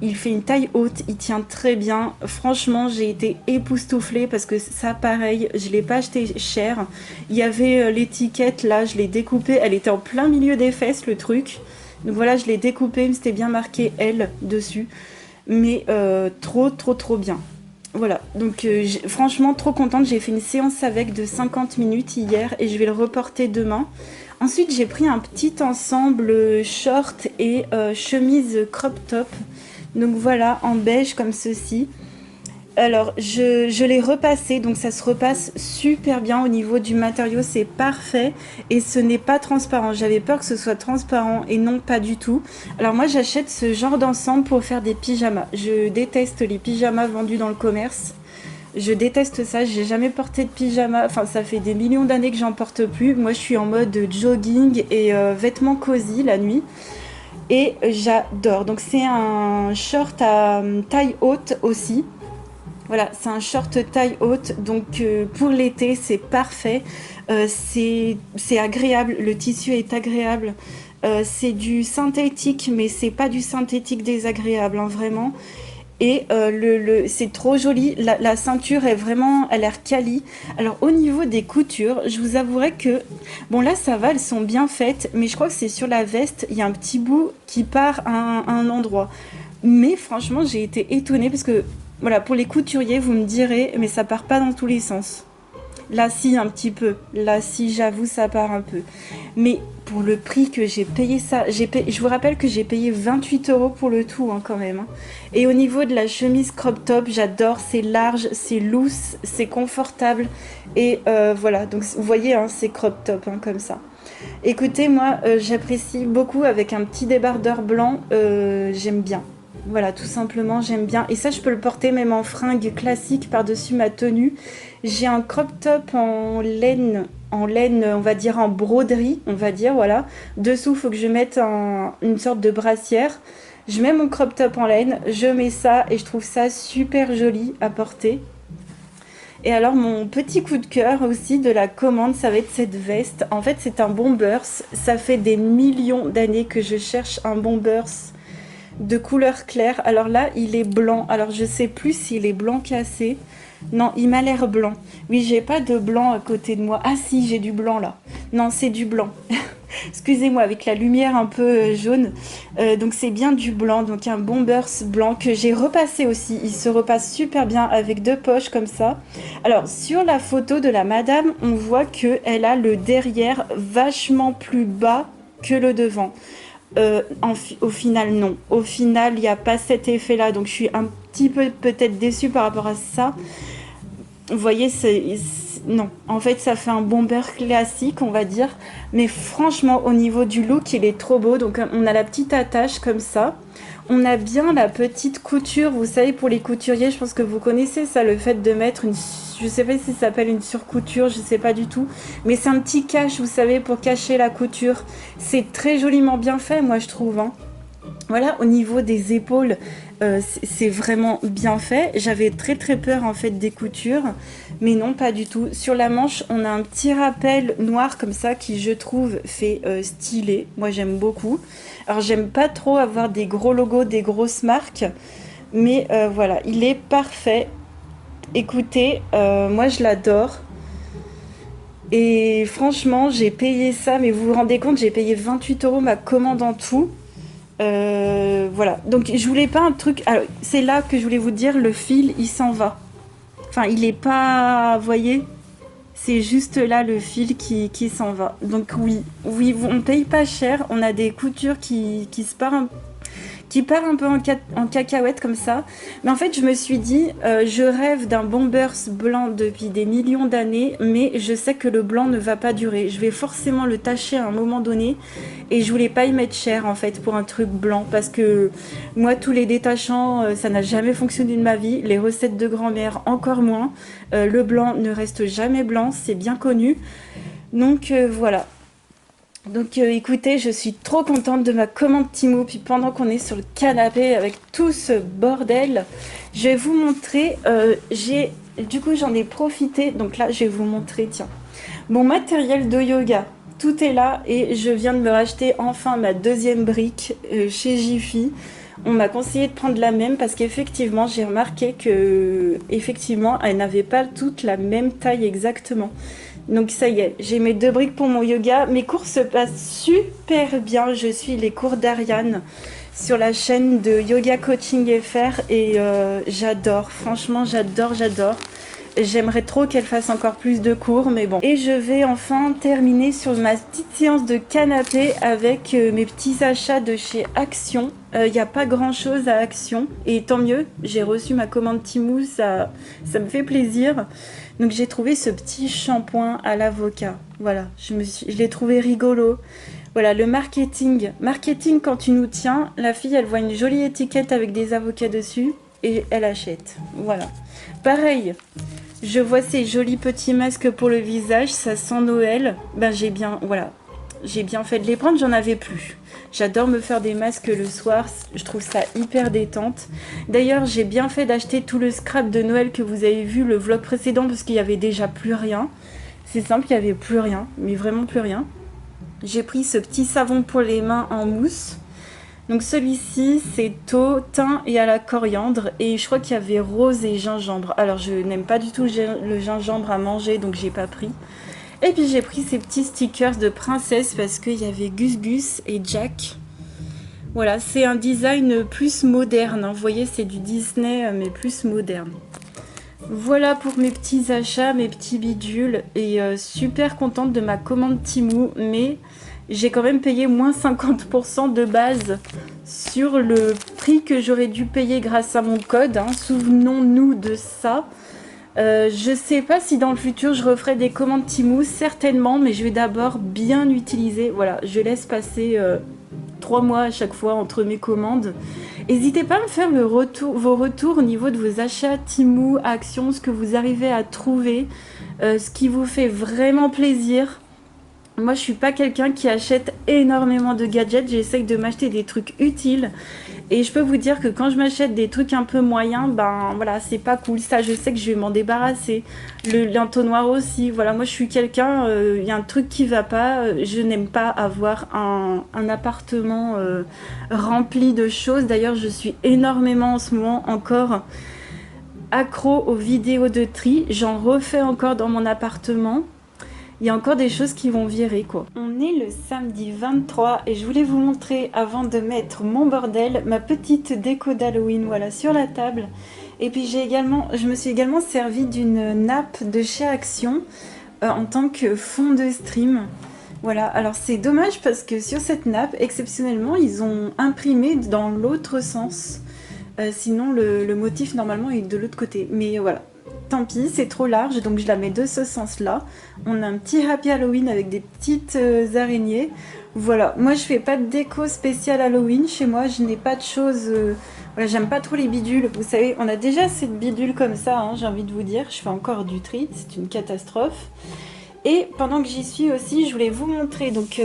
Speaker 1: Il fait une taille haute, il tient très bien. Franchement, j'ai été époustouflée parce que ça, pareil, je ne l'ai pas acheté cher. Il y avait l'étiquette, là, je l'ai découpée. Elle était en plein milieu des fesses, le truc. Donc voilà, je l'ai découpée, mais c'était bien marqué L dessus. Mais trop bien. Voilà, donc franchement, trop contente. J'ai fait une séance avec de 50 minutes hier et je vais le reporter demain. Ensuite, j'ai pris un petit ensemble short et chemise crop top. Donc voilà, en beige comme ceci. Alors, je l'ai repassé, donc ça se repasse super bien au niveau du matériau, c'est parfait. Et ce n'est pas transparent. J'avais peur que ce soit transparent et non, pas du tout. Alors moi, j'achète ce genre d'ensemble pour faire des pyjamas. Je déteste les pyjamas vendus dans le commerce. Je déteste ça, j'ai jamais porté de pyjama, enfin ça fait des millions d'années que j'en porte plus. Moi je suis en mode jogging et vêtements cosy la nuit. Et j'adore. Donc c'est un short à taille haute aussi. Voilà, c'est un short taille haute. Donc pour l'été, c'est parfait. C'est agréable. Le tissu est agréable. C'est du synthétique, mais c'est pas du synthétique désagréable, hein, vraiment. Et c'est trop joli, la ceinture est vraiment, elle a l'air quali. Alors au niveau des coutures, je vous avouerai que, bon là ça va, elles sont bien faites, mais je crois que c'est sur la veste, il y a un petit bout qui part à un endroit. Mais franchement j'ai été étonnée parce que, voilà, pour les couturiers vous me direz, mais ça part pas dans tous les sens. Là si, un petit peu, là si, j'avoue ça part un peu. Mais pour le prix que j'ai payé ça, je vous rappelle que j'ai payé 28 € pour le tout, hein, quand même, hein. Et au niveau de la chemise crop top, j'adore, c'est large, c'est loose, c'est confortable. Et voilà, donc vous voyez, hein, c'est crop top, hein, comme ça. Écoutez, moi j'apprécie beaucoup avec un petit débardeur blanc, j'aime bien. Voilà, tout simplement, j'aime bien. Et ça, je peux le porter même en fringue classique par-dessus ma tenue. J'ai un crop top en laine, on va dire en broderie, on va dire, voilà. Dessous, il faut que je mette une sorte de brassière. Je mets mon crop top en laine, je mets ça et je trouve ça super joli à porter. Et alors mon petit coup de cœur aussi de la commande, ça va être cette veste. En fait c'est un Bombers, ça fait des millions d'années que je cherche un Bombers de couleur claire. Alors là il est blanc, alors je sais plus s'il est blanc cassé. Non, il m'a l'air blanc. Oui, j'ai pas de blanc à côté de moi. Ah si, j'ai du blanc là. Non, c'est du blanc. Excusez-moi, avec la lumière un peu jaune. Donc c'est bien du blanc, donc un Bombers blanc que j'ai repassé aussi. Il se repasse super bien avec deux poches comme ça. Alors sur la photo de la madame, on voit qu'elle a le derrière vachement plus bas que le devant. Au final, non. Au final, il n'y a pas cet effet-là. Donc je suis un petit peu peut-être déçue par rapport à ça. Vous voyez, non. En fait, ça fait un bomber classique, on va dire. Mais franchement, au niveau du look, il est trop beau. Donc, on a la petite attache comme ça. On a bien la petite couture. Vous savez, pour les couturiers, je pense que vous connaissez ça, le fait de mettre une... Je sais pas si ça s'appelle une surcouture, je sais pas du tout. Mais c'est un petit cache, vous savez, pour cacher la couture. C'est très joliment bien fait, moi, je trouve, hein. Voilà, au niveau des épaules, c'est vraiment bien fait. J'avais très très peur en fait des coutures, mais non, pas du tout. Sur la manche, on a un petit rappel noir comme ça qui, je trouve, fait stylé. Moi, j'aime beaucoup. Alors, j'aime pas trop avoir des gros logos, des grosses marques, mais voilà, il est parfait. Écoutez, moi, je l'adore. Et franchement, j'ai payé ça, mais vous vous rendez compte, j'ai payé 28 € ma commande en tout. Voilà, donc je voulais pas un truc. Alors, c'est là que je voulais vous dire, le fil il s'en va. Enfin, il est pas, vous voyez, c'est juste là le fil qui s'en va. Donc, oui, on paye pas cher. On a des coutures qui se partent qui part un peu en cacahuète comme ça. Mais en fait, je me suis dit, je rêve d'un Bombers blanc depuis des millions d'années, mais je sais que le blanc ne va pas durer. Je vais forcément le tacher à un moment donné, et je voulais pas y mettre cher en fait pour un truc blanc, parce que moi, tous les détachants, ça n'a jamais fonctionné de ma vie. Les recettes de grand-mère, encore moins. Le blanc ne reste jamais blanc, c'est bien connu. Donc voilà. Donc écoutez, je suis trop contente de ma commande Temu. Puis pendant qu'on est sur le canapé avec tout ce bordel, je vais vous montrer, du coup j'en ai profité, donc là je vais vous montrer, tiens, mon matériel de yoga. Tout est là et je viens de me racheter enfin ma deuxième brique chez Jiffy. On m'a conseillé de prendre la même parce qu'effectivement j'ai remarqué que effectivement elle n'avait pas toute la même taille exactement. Donc ça y est, j'ai mes deux briques pour mon yoga. Mes cours se passent super bien. Je suis les cours d'Ariane sur la chaîne de Yoga Coaching FR et j'adore. Franchement, j'adore. J'aimerais trop qu'elle fasse encore plus de cours, mais bon. Et je vais enfin terminer sur ma petite séance de canapé avec mes petits achats de chez Action. Il n'y a pas grand chose à Action, et tant mieux, j'ai reçu ma commande Temu, ça me fait plaisir. Donc j'ai trouvé ce petit shampoing à l'avocat. Voilà, je l'ai trouvé rigolo. Voilà, le marketing. Marketing, quand tu nous tiens, la fille, elle voit une jolie étiquette avec des avocats dessus et elle achète. Voilà. Pareil, je vois ces jolis petits masques pour le visage, ça sent Noël. Ben j'ai bien fait de les prendre, j'en avais plus. J'adore me faire des masques le soir, je trouve ça hyper détente. D'ailleurs, j'ai bien fait d'acheter tout le scrap de Noël que vous avez vu le vlog précédent parce qu'il y avait déjà plus rien. C'est simple, il n'y avait plus rien, mais vraiment plus rien. J'ai pris ce petit savon pour les mains en mousse. Donc celui-ci, c'est eau, thym et à la coriandre. Et je crois qu'il y avait rose et gingembre. Alors je n'aime pas du tout le gingembre à manger, donc j'ai pas pris. Et puis j'ai pris ces petits stickers de princesse parce qu'il y avait Gus Gus et Jack. Voilà, c'est un design plus moderne, hein. Vous voyez, c'est du Disney, mais plus moderne. Voilà pour mes petits achats, mes petits bidules. Et super contente de ma commande Temu, mais j'ai quand même payé moins 50% de base sur le prix que j'aurais dû payer grâce à mon code, hein. Souvenons-nous de ça. Je sais pas si dans le futur je referai des commandes Temu, certainement, mais je vais d'abord bien utiliser. Voilà, je laisse passer 3 mois à chaque fois entre mes commandes. N'hésitez pas à me faire vos retours au niveau de vos achats Temu, Action, ce que vous arrivez à trouver, ce qui vous fait vraiment plaisir. Moi, je suis pas quelqu'un qui achète énormément de gadgets, j'essaye de m'acheter des trucs utiles. Et je peux vous dire que quand je m'achète des trucs un peu moyens, ben voilà, c'est pas cool. Ça, je sais que je vais m'en débarrasser. L'entonnoir aussi. Voilà, moi je suis quelqu'un, il y a un truc qui va pas. Je n'aime pas avoir un appartement rempli de choses. D'ailleurs, je suis énormément en ce moment encore accro aux vidéos de tri. J'en refais encore dans mon appartement. Il y a encore des choses qui vont virer quoi. On est le samedi 23 et je voulais vous montrer avant de mettre mon bordel ma petite déco d'Halloween voilà sur la table. Et puis je me suis également servi d'une nappe de chez Action en tant que fond de stream. Voilà, alors c'est dommage parce que sur cette nappe, exceptionnellement, ils ont imprimé dans l'autre sens. Sinon le motif normalement est de l'autre côté. Mais voilà. Tant pis, c'est trop large, donc je la mets de ce sens-là. On a un petit Happy Halloween avec des petites araignées. Voilà, moi je fais pas de déco spéciale Halloween chez moi, je n'ai pas de choses... Voilà, j'aime pas trop les bidules. Vous savez, on a déjà cette bidule comme ça, hein, j'ai envie de vous dire. Je fais encore du tri, c'est une catastrophe. Et pendant que j'y suis aussi, je voulais vous montrer, donc,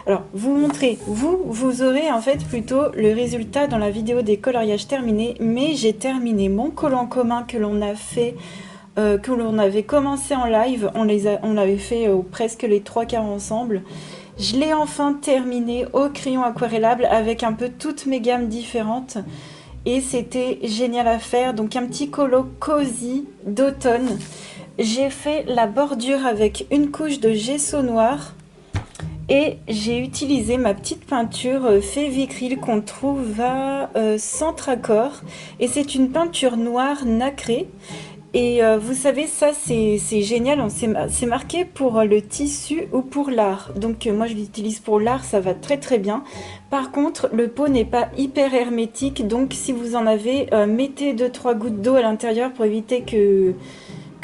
Speaker 1: alors vous montrer, vous aurez en fait plutôt le résultat dans la vidéo des coloriages terminés, mais j'ai terminé mon collant commun que l'on a fait, que l'on avait commencé en live, on l'avait fait presque les 3/4 ensemble. Je l'ai enfin terminé au crayon aquarellable avec un peu toutes mes gammes différentes. Et c'était génial à faire, donc un petit colo cosy d'automne. J'ai fait la bordure avec une couche de gesso noir et j'ai utilisé ma petite peinture Févicryl qu'on trouve à Centre Accord. Et c'est une peinture noire nacrée. Et vous savez, ça c'est génial, c'est marqué pour le tissu ou pour l'art. Donc moi je l'utilise pour l'art, ça va très très bien. Par contre, le pot n'est pas hyper hermétique, donc si vous en avez, mettez 2-3 gouttes d'eau à l'intérieur pour éviter que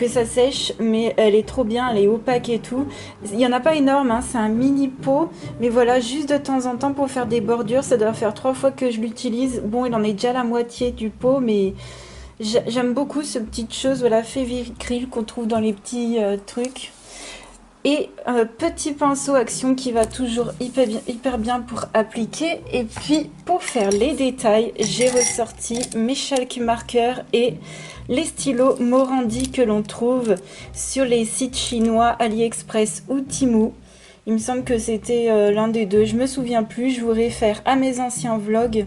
Speaker 1: ça sèche, mais elle est trop bien, elle est opaque et tout. Il n'y en a pas énorme, hein, c'est un mini pot, mais voilà, juste de temps en temps pour faire des bordures, ça doit faire 3 fois que je l'utilise. Bon, il en est déjà la moitié du pot, mais j'aime beaucoup ce petite chose, voilà, Févicryl qu'on trouve dans les petits trucs. Et petit pinceau Action qui va toujours hyper bien pour appliquer. Et puis pour faire les détails, j'ai ressorti mes chalk markers et les stylos Morandi que l'on trouve sur les sites chinois AliExpress ou Temu. Il me semble que c'était l'un des deux, je me souviens plus, je vous réfère à mes anciens vlogs.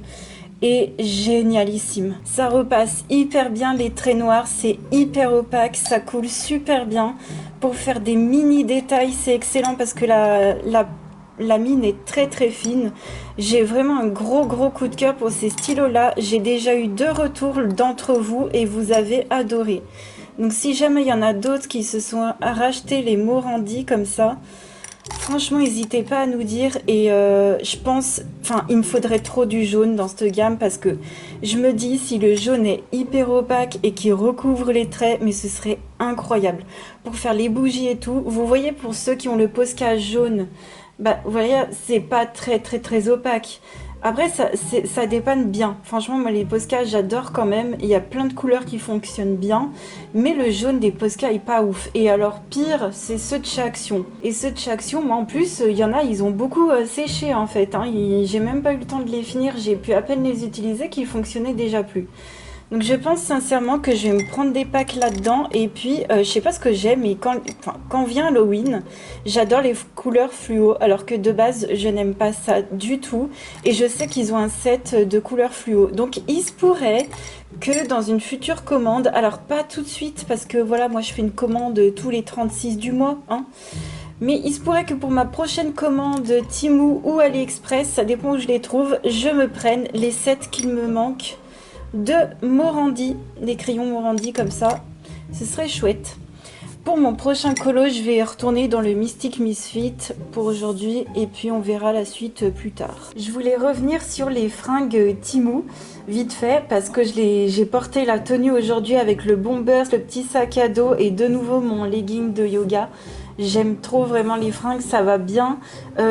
Speaker 1: Et génialissime, ça repasse hyper bien les traits noirs, c'est hyper opaque, ça coule super bien. Pour faire des mini détails, c'est excellent parce que la mine est très très fine. J'ai vraiment un gros coup de cœur pour ces stylos là. J'ai déjà eu 2 retours d'entre vous et vous avez adoré. Donc si jamais il y en a d'autres qui se sont rachetés les Morandi comme ça, franchement n'hésitez pas à nous dire. Et je pense, enfin il me faudrait trop du jaune dans cette gamme parce que je me dis si le jaune est hyper opaque et qui recouvre les traits, mais ce serait incroyable pour faire les bougies et tout. Vous voyez, pour ceux qui ont le Posca jaune, bah vous voyez, c'est pas très opaque. Après ça dépanne bien, franchement moi les Posca j'adore quand même, il y a plein de couleurs qui fonctionnent bien, mais le jaune des Posca est pas ouf. Et alors pire, c'est ceux de chez Action. Et ceux de chez Action, moi en plus il y en a, ils ont beaucoup séché en fait, hein. J'ai même pas eu le temps de les finir, j'ai pu à peine les utiliser, qui fonctionnaient déjà plus. Donc je pense sincèrement que je vais me prendre des packs là-dedans. Et puis je sais pas ce que j'aime, mais quand vient Halloween, j'adore les couleurs fluo, alors que de base je n'aime pas ça du tout. Et je sais qu'ils ont un set de couleurs fluo, donc il se pourrait que dans une future commande, alors pas tout de suite parce que voilà, moi je fais une commande tous les 36 du mois, hein, mais il se pourrait que pour ma prochaine commande Temu ou AliExpress, ça dépend où je les trouve, je me prenne les sets qu'il me manque de Morandi, des crayons Morandi comme ça, ce serait chouette. Pour mon prochain colo, je vais retourner dans le Mystic Misfit pour aujourd'hui et puis on verra la suite plus tard. Je voulais revenir sur les fringues Temu vite fait parce que j'ai porté la tenue aujourd'hui avec le bombers, le petit sac à dos et de nouveau mon legging de yoga. J'aime trop vraiment les fringues, ça va bien.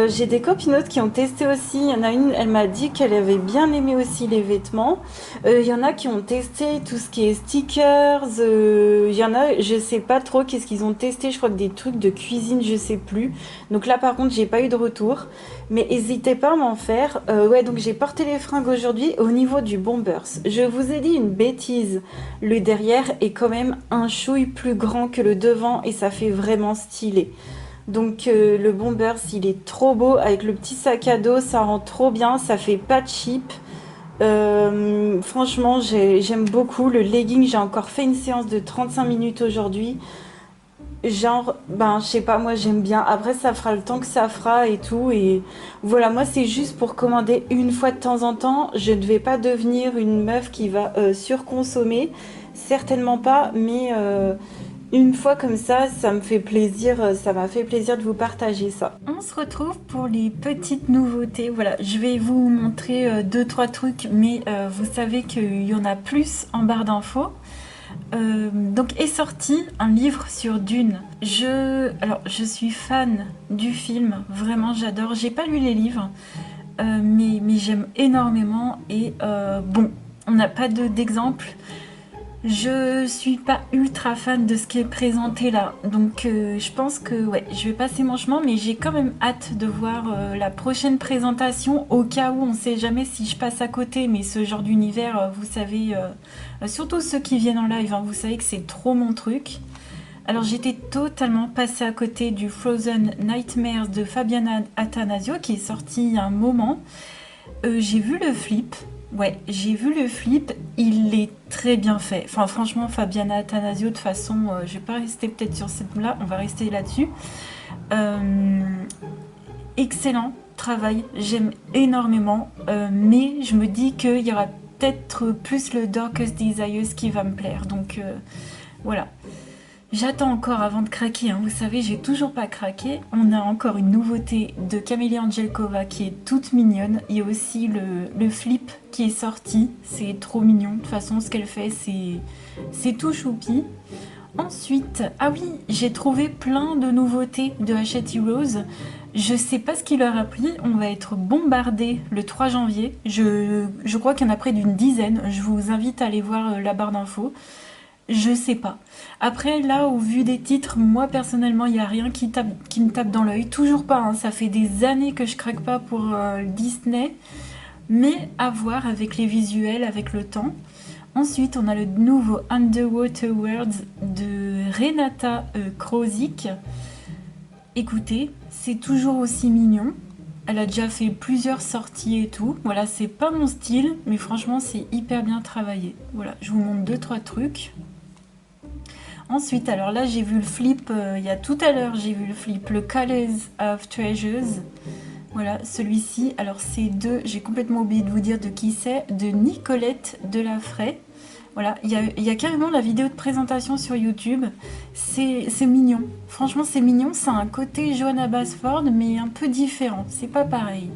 Speaker 1: J'ai des copinotes qui ont testé aussi. Il y en a une, elle m'a dit qu'elle avait bien aimé aussi les vêtements. Il y en a qui ont testé tout ce qui est stickers. Il y en a, je sais pas trop qu'est-ce qu'ils ont testé. Je crois que des trucs de cuisine, je sais plus. Donc là, par contre, j'ai pas eu de retour. Mais n'hésitez pas à m'en faire. Ouais, donc j'ai porté les fringues aujourd'hui au niveau du Bombers. Je vous ai dit une bêtise. Le derrière est quand même un chouille plus grand que le devant et ça fait vraiment stylé. Donc le Bombers, il est trop beau avec le petit sac à dos, ça rend trop bien, ça fait pas cheap. Franchement, j'aime beaucoup le legging. J'ai encore fait une séance de 35 minutes aujourd'hui. Genre, ben, je sais pas, moi j'aime bien. Après, ça fera le temps que ça fera et tout. Et voilà, moi c'est juste pour commander une fois de temps en temps. Je ne vais pas devenir une meuf qui va surconsommer. Certainement pas, mais une fois comme ça me fait plaisir. Ça m'a fait plaisir de vous partager ça. On se retrouve pour les petites nouveautés. Voilà, je vais vous montrer deux, trois trucs, mais vous savez qu'il y en a plus en barre d'infos. Donc est sorti un livre sur Dune. Alors, je suis fan du film, vraiment j'adore. J'ai pas lu les livres, mais j'aime énormément. Et bon, on n'a pas d'exemple. Je suis pas ultra fan de ce qui est présenté là, donc je pense que ouais, je vais passer mon chemin, mais j'ai quand même hâte de voir la prochaine présentation, au cas où on sait jamais si je passe à côté, mais ce genre d'univers, vous savez, surtout ceux qui viennent en live, hein, vous savez que c'est trop mon truc. Alors j'étais totalement passée à côté du Frozen Nightmares de Fabiana Attanasio qui est sorti il y a un moment. J'ai vu le flip. Ouais, j'ai vu le flip, il est très bien fait. Enfin, franchement, Fabiana Attanasio, de toute façon, je vais pas rester peut-être sur cette là, on va rester là-dessus. Excellent travail, j'aime énormément, mais je me dis qu'il y aura peut-être plus le Darkest Desires qui va me plaire. Donc voilà. J'attends encore avant de craquer, hein. Vous savez, j'ai toujours pas craqué. On a encore une nouveauté de Camélia Angelkova qui est toute mignonne. Il y a aussi le flip qui est sorti, c'est trop mignon. De toute façon, ce qu'elle fait, c'est tout choupi. Ensuite, ah oui, j'ai trouvé plein de nouveautés de Hachette Heroes. Je sais pas ce qui leur a pris, on va être bombardé le 3 janvier. Je crois qu'il y en a près d'une dizaine. Je vous invite à aller voir la barre d'infos. Je sais pas. Après, là, au vu des titres, moi, personnellement, il n'y a rien qui me tape dans l'œil. Toujours pas, hein. Ça fait des années que je craque pas pour Disney. Mais à voir avec les visuels, avec le temps. Ensuite, on a le nouveau Underwater Worlds de Renata Krozik. Écoutez, c'est toujours aussi mignon. Elle a déjà fait plusieurs sorties et tout. Voilà, c'est pas mon style, mais franchement, c'est hyper bien travaillé. Voilà, je vous montre deux, trois trucs. Ensuite, alors là, j'ai vu le flip, il y a tout à l'heure, j'ai vu le flip, le Colors of Treasures. Voilà, celui-ci, alors c'est j'ai complètement oublié de vous dire de qui c'est, de Nicolette Delafray. Voilà, il y a carrément la vidéo de présentation sur YouTube. C'est mignon. Franchement, c'est mignon. C'est un côté Johanna Basford, mais un peu différent. C'est pas pareil.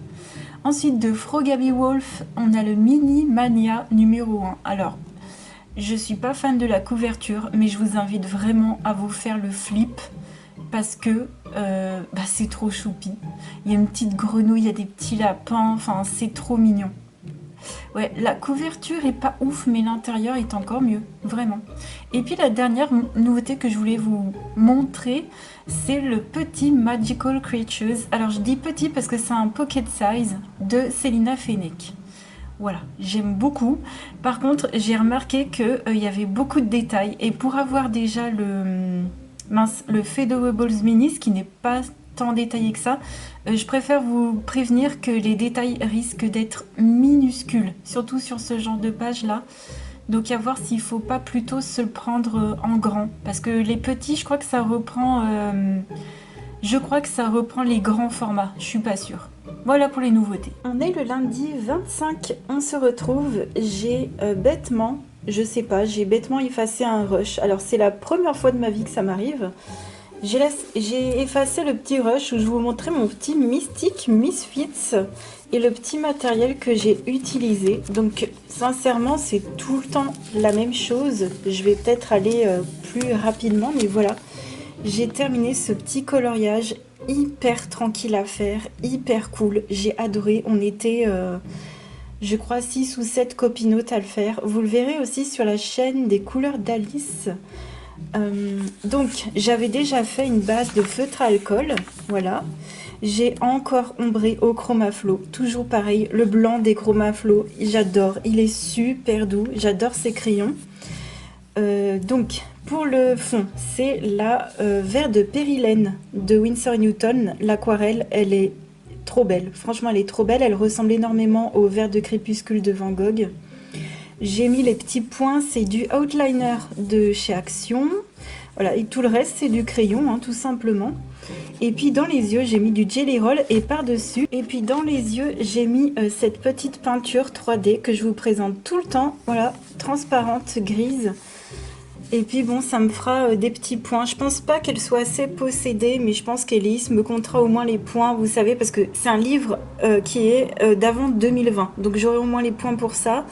Speaker 1: Ensuite, de Frogaby Wolf, on a le Mini Mania numéro 1. Alors, je suis pas fan de la couverture, mais je vous invite vraiment à vous faire le flip parce que c'est trop choupi. Il y a une petite grenouille, il y a des petits lapins, enfin c'est trop mignon. Ouais, la couverture est pas ouf, mais l'intérieur est encore mieux, vraiment. Et puis la dernière nouveauté que je voulais vous montrer, c'est le petit Magical Creatures. Alors je dis petit parce que c'est un pocket size de Célina Fenech. Voilà, j'aime beaucoup. Par contre, j'ai remarqué qu'il y avait beaucoup de détails. Et pour avoir déjà le Fedorables Minis, qui n'est pas tant détaillé que ça, je préfère vous prévenir que les détails risquent d'être minuscules, surtout sur ce genre de page là. Donc à voir s'il ne faut pas plutôt se le prendre en grand, parce que les petits, je crois que ça reprend les grands formats, je suis pas sûre. Voilà pour les nouveautés. On est le lundi 25, on se retrouve. J'ai bêtement effacé un rush. Alors c'est la première fois de ma vie que ça m'arrive. J'ai effacé le petit rush où je vous montrais mon petit Mystic Misfits et le petit matériel que j'ai utilisé. Donc sincèrement, c'est tout le temps la même chose. Je vais peut-être aller plus rapidement, mais voilà. J'ai terminé ce petit coloriage hyper tranquille à faire, hyper cool. J'ai adoré. On était, je crois, 6 ou 7 copinotes à le faire. Vous le verrez aussi sur la chaîne des couleurs d'Alice. Donc, j'avais déjà fait une base de feutre à alcool. Voilà. J'ai encore ombré au Chromaflo. Toujours pareil, le blanc des Chromaflo. J'adore. Il est super doux. J'adore ces crayons. Donc, pour le fond, c'est la vert de Périlène de Winsor Newton. L'aquarelle, elle est trop belle. Franchement, elle est trop belle. Elle ressemble énormément au vert de Crépuscule de Van Gogh. J'ai mis les petits points, c'est du outliner de chez Action. Voilà, et tout le reste, c'est du crayon, hein, tout simplement. Et puis dans les yeux, j'ai mis du Jelly Roll et par-dessus. Et puis dans les yeux, j'ai mis cette petite peinture 3D que je vous présente tout le temps. Voilà, transparente, grise. Et puis bon, ça me fera des petits points. Je pense pas qu'elle soit assez possédée, mais je pense qu'Elise me comptera au moins les points, vous savez, parce que c'est un livre qui est d'avant 2020. Donc j'aurai au moins les points pour ça.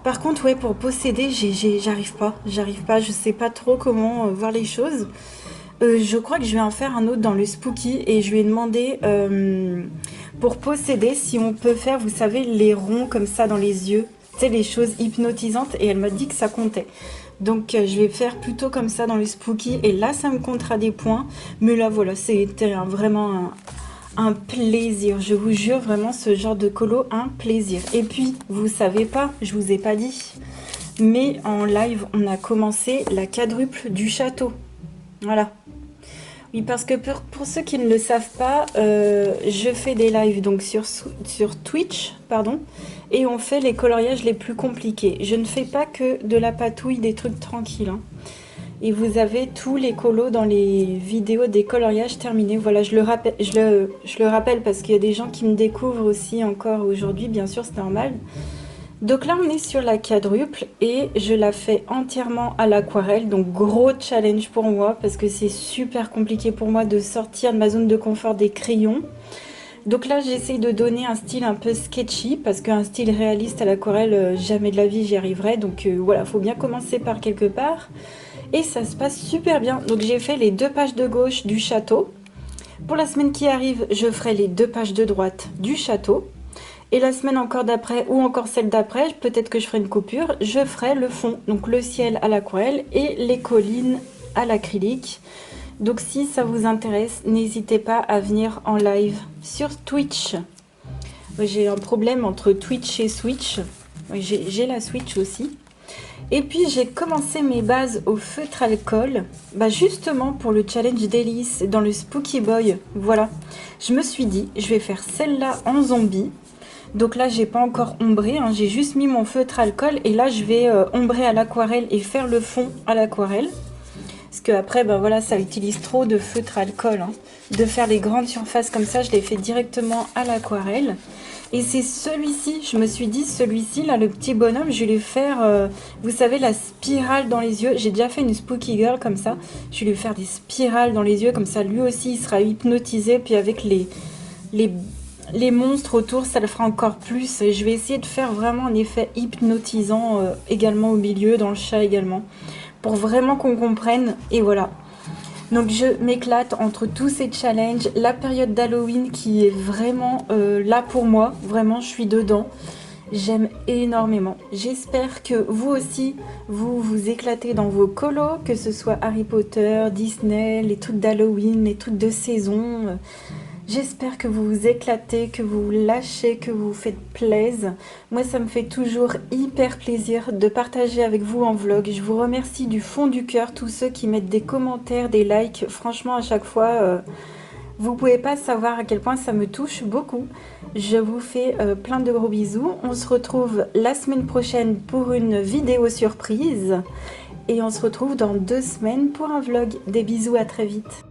Speaker 1: Par contre, ouais, pour posséder, j'arrive pas, je sais pas trop comment voir les choses. Je crois que je vais en faire un autre dans le Spooky et je lui ai demandé pour posséder si on peut faire, vous savez, les ronds comme ça dans les yeux, tu sais, les choses hypnotisantes, et elle m'a dit que ça comptait. Donc je vais faire plutôt comme ça dans le Spooky et là ça me comptera des points. Mais là voilà, c'était vraiment un plaisir, je vous jure, vraiment ce genre de colo, un plaisir. Et puis, vous savez pas, je vous ai pas dit, mais en live, on a commencé la quadruple du château. Voilà. Oui, parce que pour ceux qui ne le savent pas, je fais des lives donc sur Twitch, pardon, et on fait les coloriages les plus compliqués. Je ne fais pas que de la patouille, des trucs tranquilles, hein. Et vous avez tous les colos dans les vidéos des coloriages terminés. Voilà, je le rappelle parce qu'il y a des gens qui me découvrent aussi encore aujourd'hui, bien sûr, c'est normal. Donc là, on est sur la quadruple et je la fais entièrement à l'aquarelle. Donc gros challenge pour moi parce que c'est super compliqué pour moi de sortir de ma zone de confort des crayons. Donc là, j'essaye de donner un style un peu sketchy parce qu'un style réaliste à l'aquarelle, jamais de la vie j'y arriverai. Donc voilà, faut bien commencer par quelque part. Et ça se passe super bien. Donc j'ai fait les 2 pages de gauche du château. Pour la semaine qui arrive, je ferai les 2 pages de droite du château. Et la semaine encore d'après ou encore celle d'après, peut-être que je ferai une coupure, je ferai le fond. Donc le ciel à l'aquarelle et les collines à l'acrylique. Donc si ça vous intéresse, n'hésitez pas à venir en live sur Twitch. J'ai un problème entre Twitch et Switch. J'ai la Switch aussi. Et puis j'ai commencé mes bases au feutre alcool, justement pour le challenge d'Elise dans le Spooky Boy. Voilà, je me suis dit, je vais faire celle-là en zombie. Donc là, j'ai pas encore ombré, hein, j'ai juste mis mon feutre alcool et là, je vais ombrer à l'aquarelle et faire le fond à l'aquarelle. Parce que après, voilà, ça utilise trop de feutre alcool, hein. De faire les grandes surfaces comme ça, je les fais directement à l'aquarelle. Et c'est celui-ci, je me suis dit, celui-ci, là, le petit bonhomme, je vais lui faire, vous savez, la spirale dans les yeux. J'ai déjà fait une Spooky Girl comme ça. Je vais lui faire des spirales dans les yeux, comme ça, lui aussi, il sera hypnotisé. Puis avec les monstres autour, ça le fera encore plus. Et je vais essayer de faire vraiment un effet hypnotisant également au milieu, dans le chat également, pour vraiment qu'on comprenne. Et voilà. Donc je m'éclate entre tous ces challenges, la période d'Halloween qui est vraiment là pour moi, vraiment je suis dedans, j'aime énormément. J'espère que vous aussi, vous vous éclatez dans vos colos, que ce soit Harry Potter, Disney, les trucs d'Halloween, les trucs de saison. J'espère que vous vous éclatez, que vous vous lâchez, que vous vous faites plaisir. Moi, ça me fait toujours hyper plaisir de partager avec vous en vlog. Je vous remercie du fond du cœur, tous ceux qui mettent des commentaires, des likes. Franchement, à chaque fois, vous pouvez pas savoir à quel point ça me touche beaucoup. Je vous fais plein de gros bisous. On se retrouve la semaine prochaine pour une vidéo surprise. Et on se retrouve dans 2 semaines pour un vlog. Des bisous, à très vite.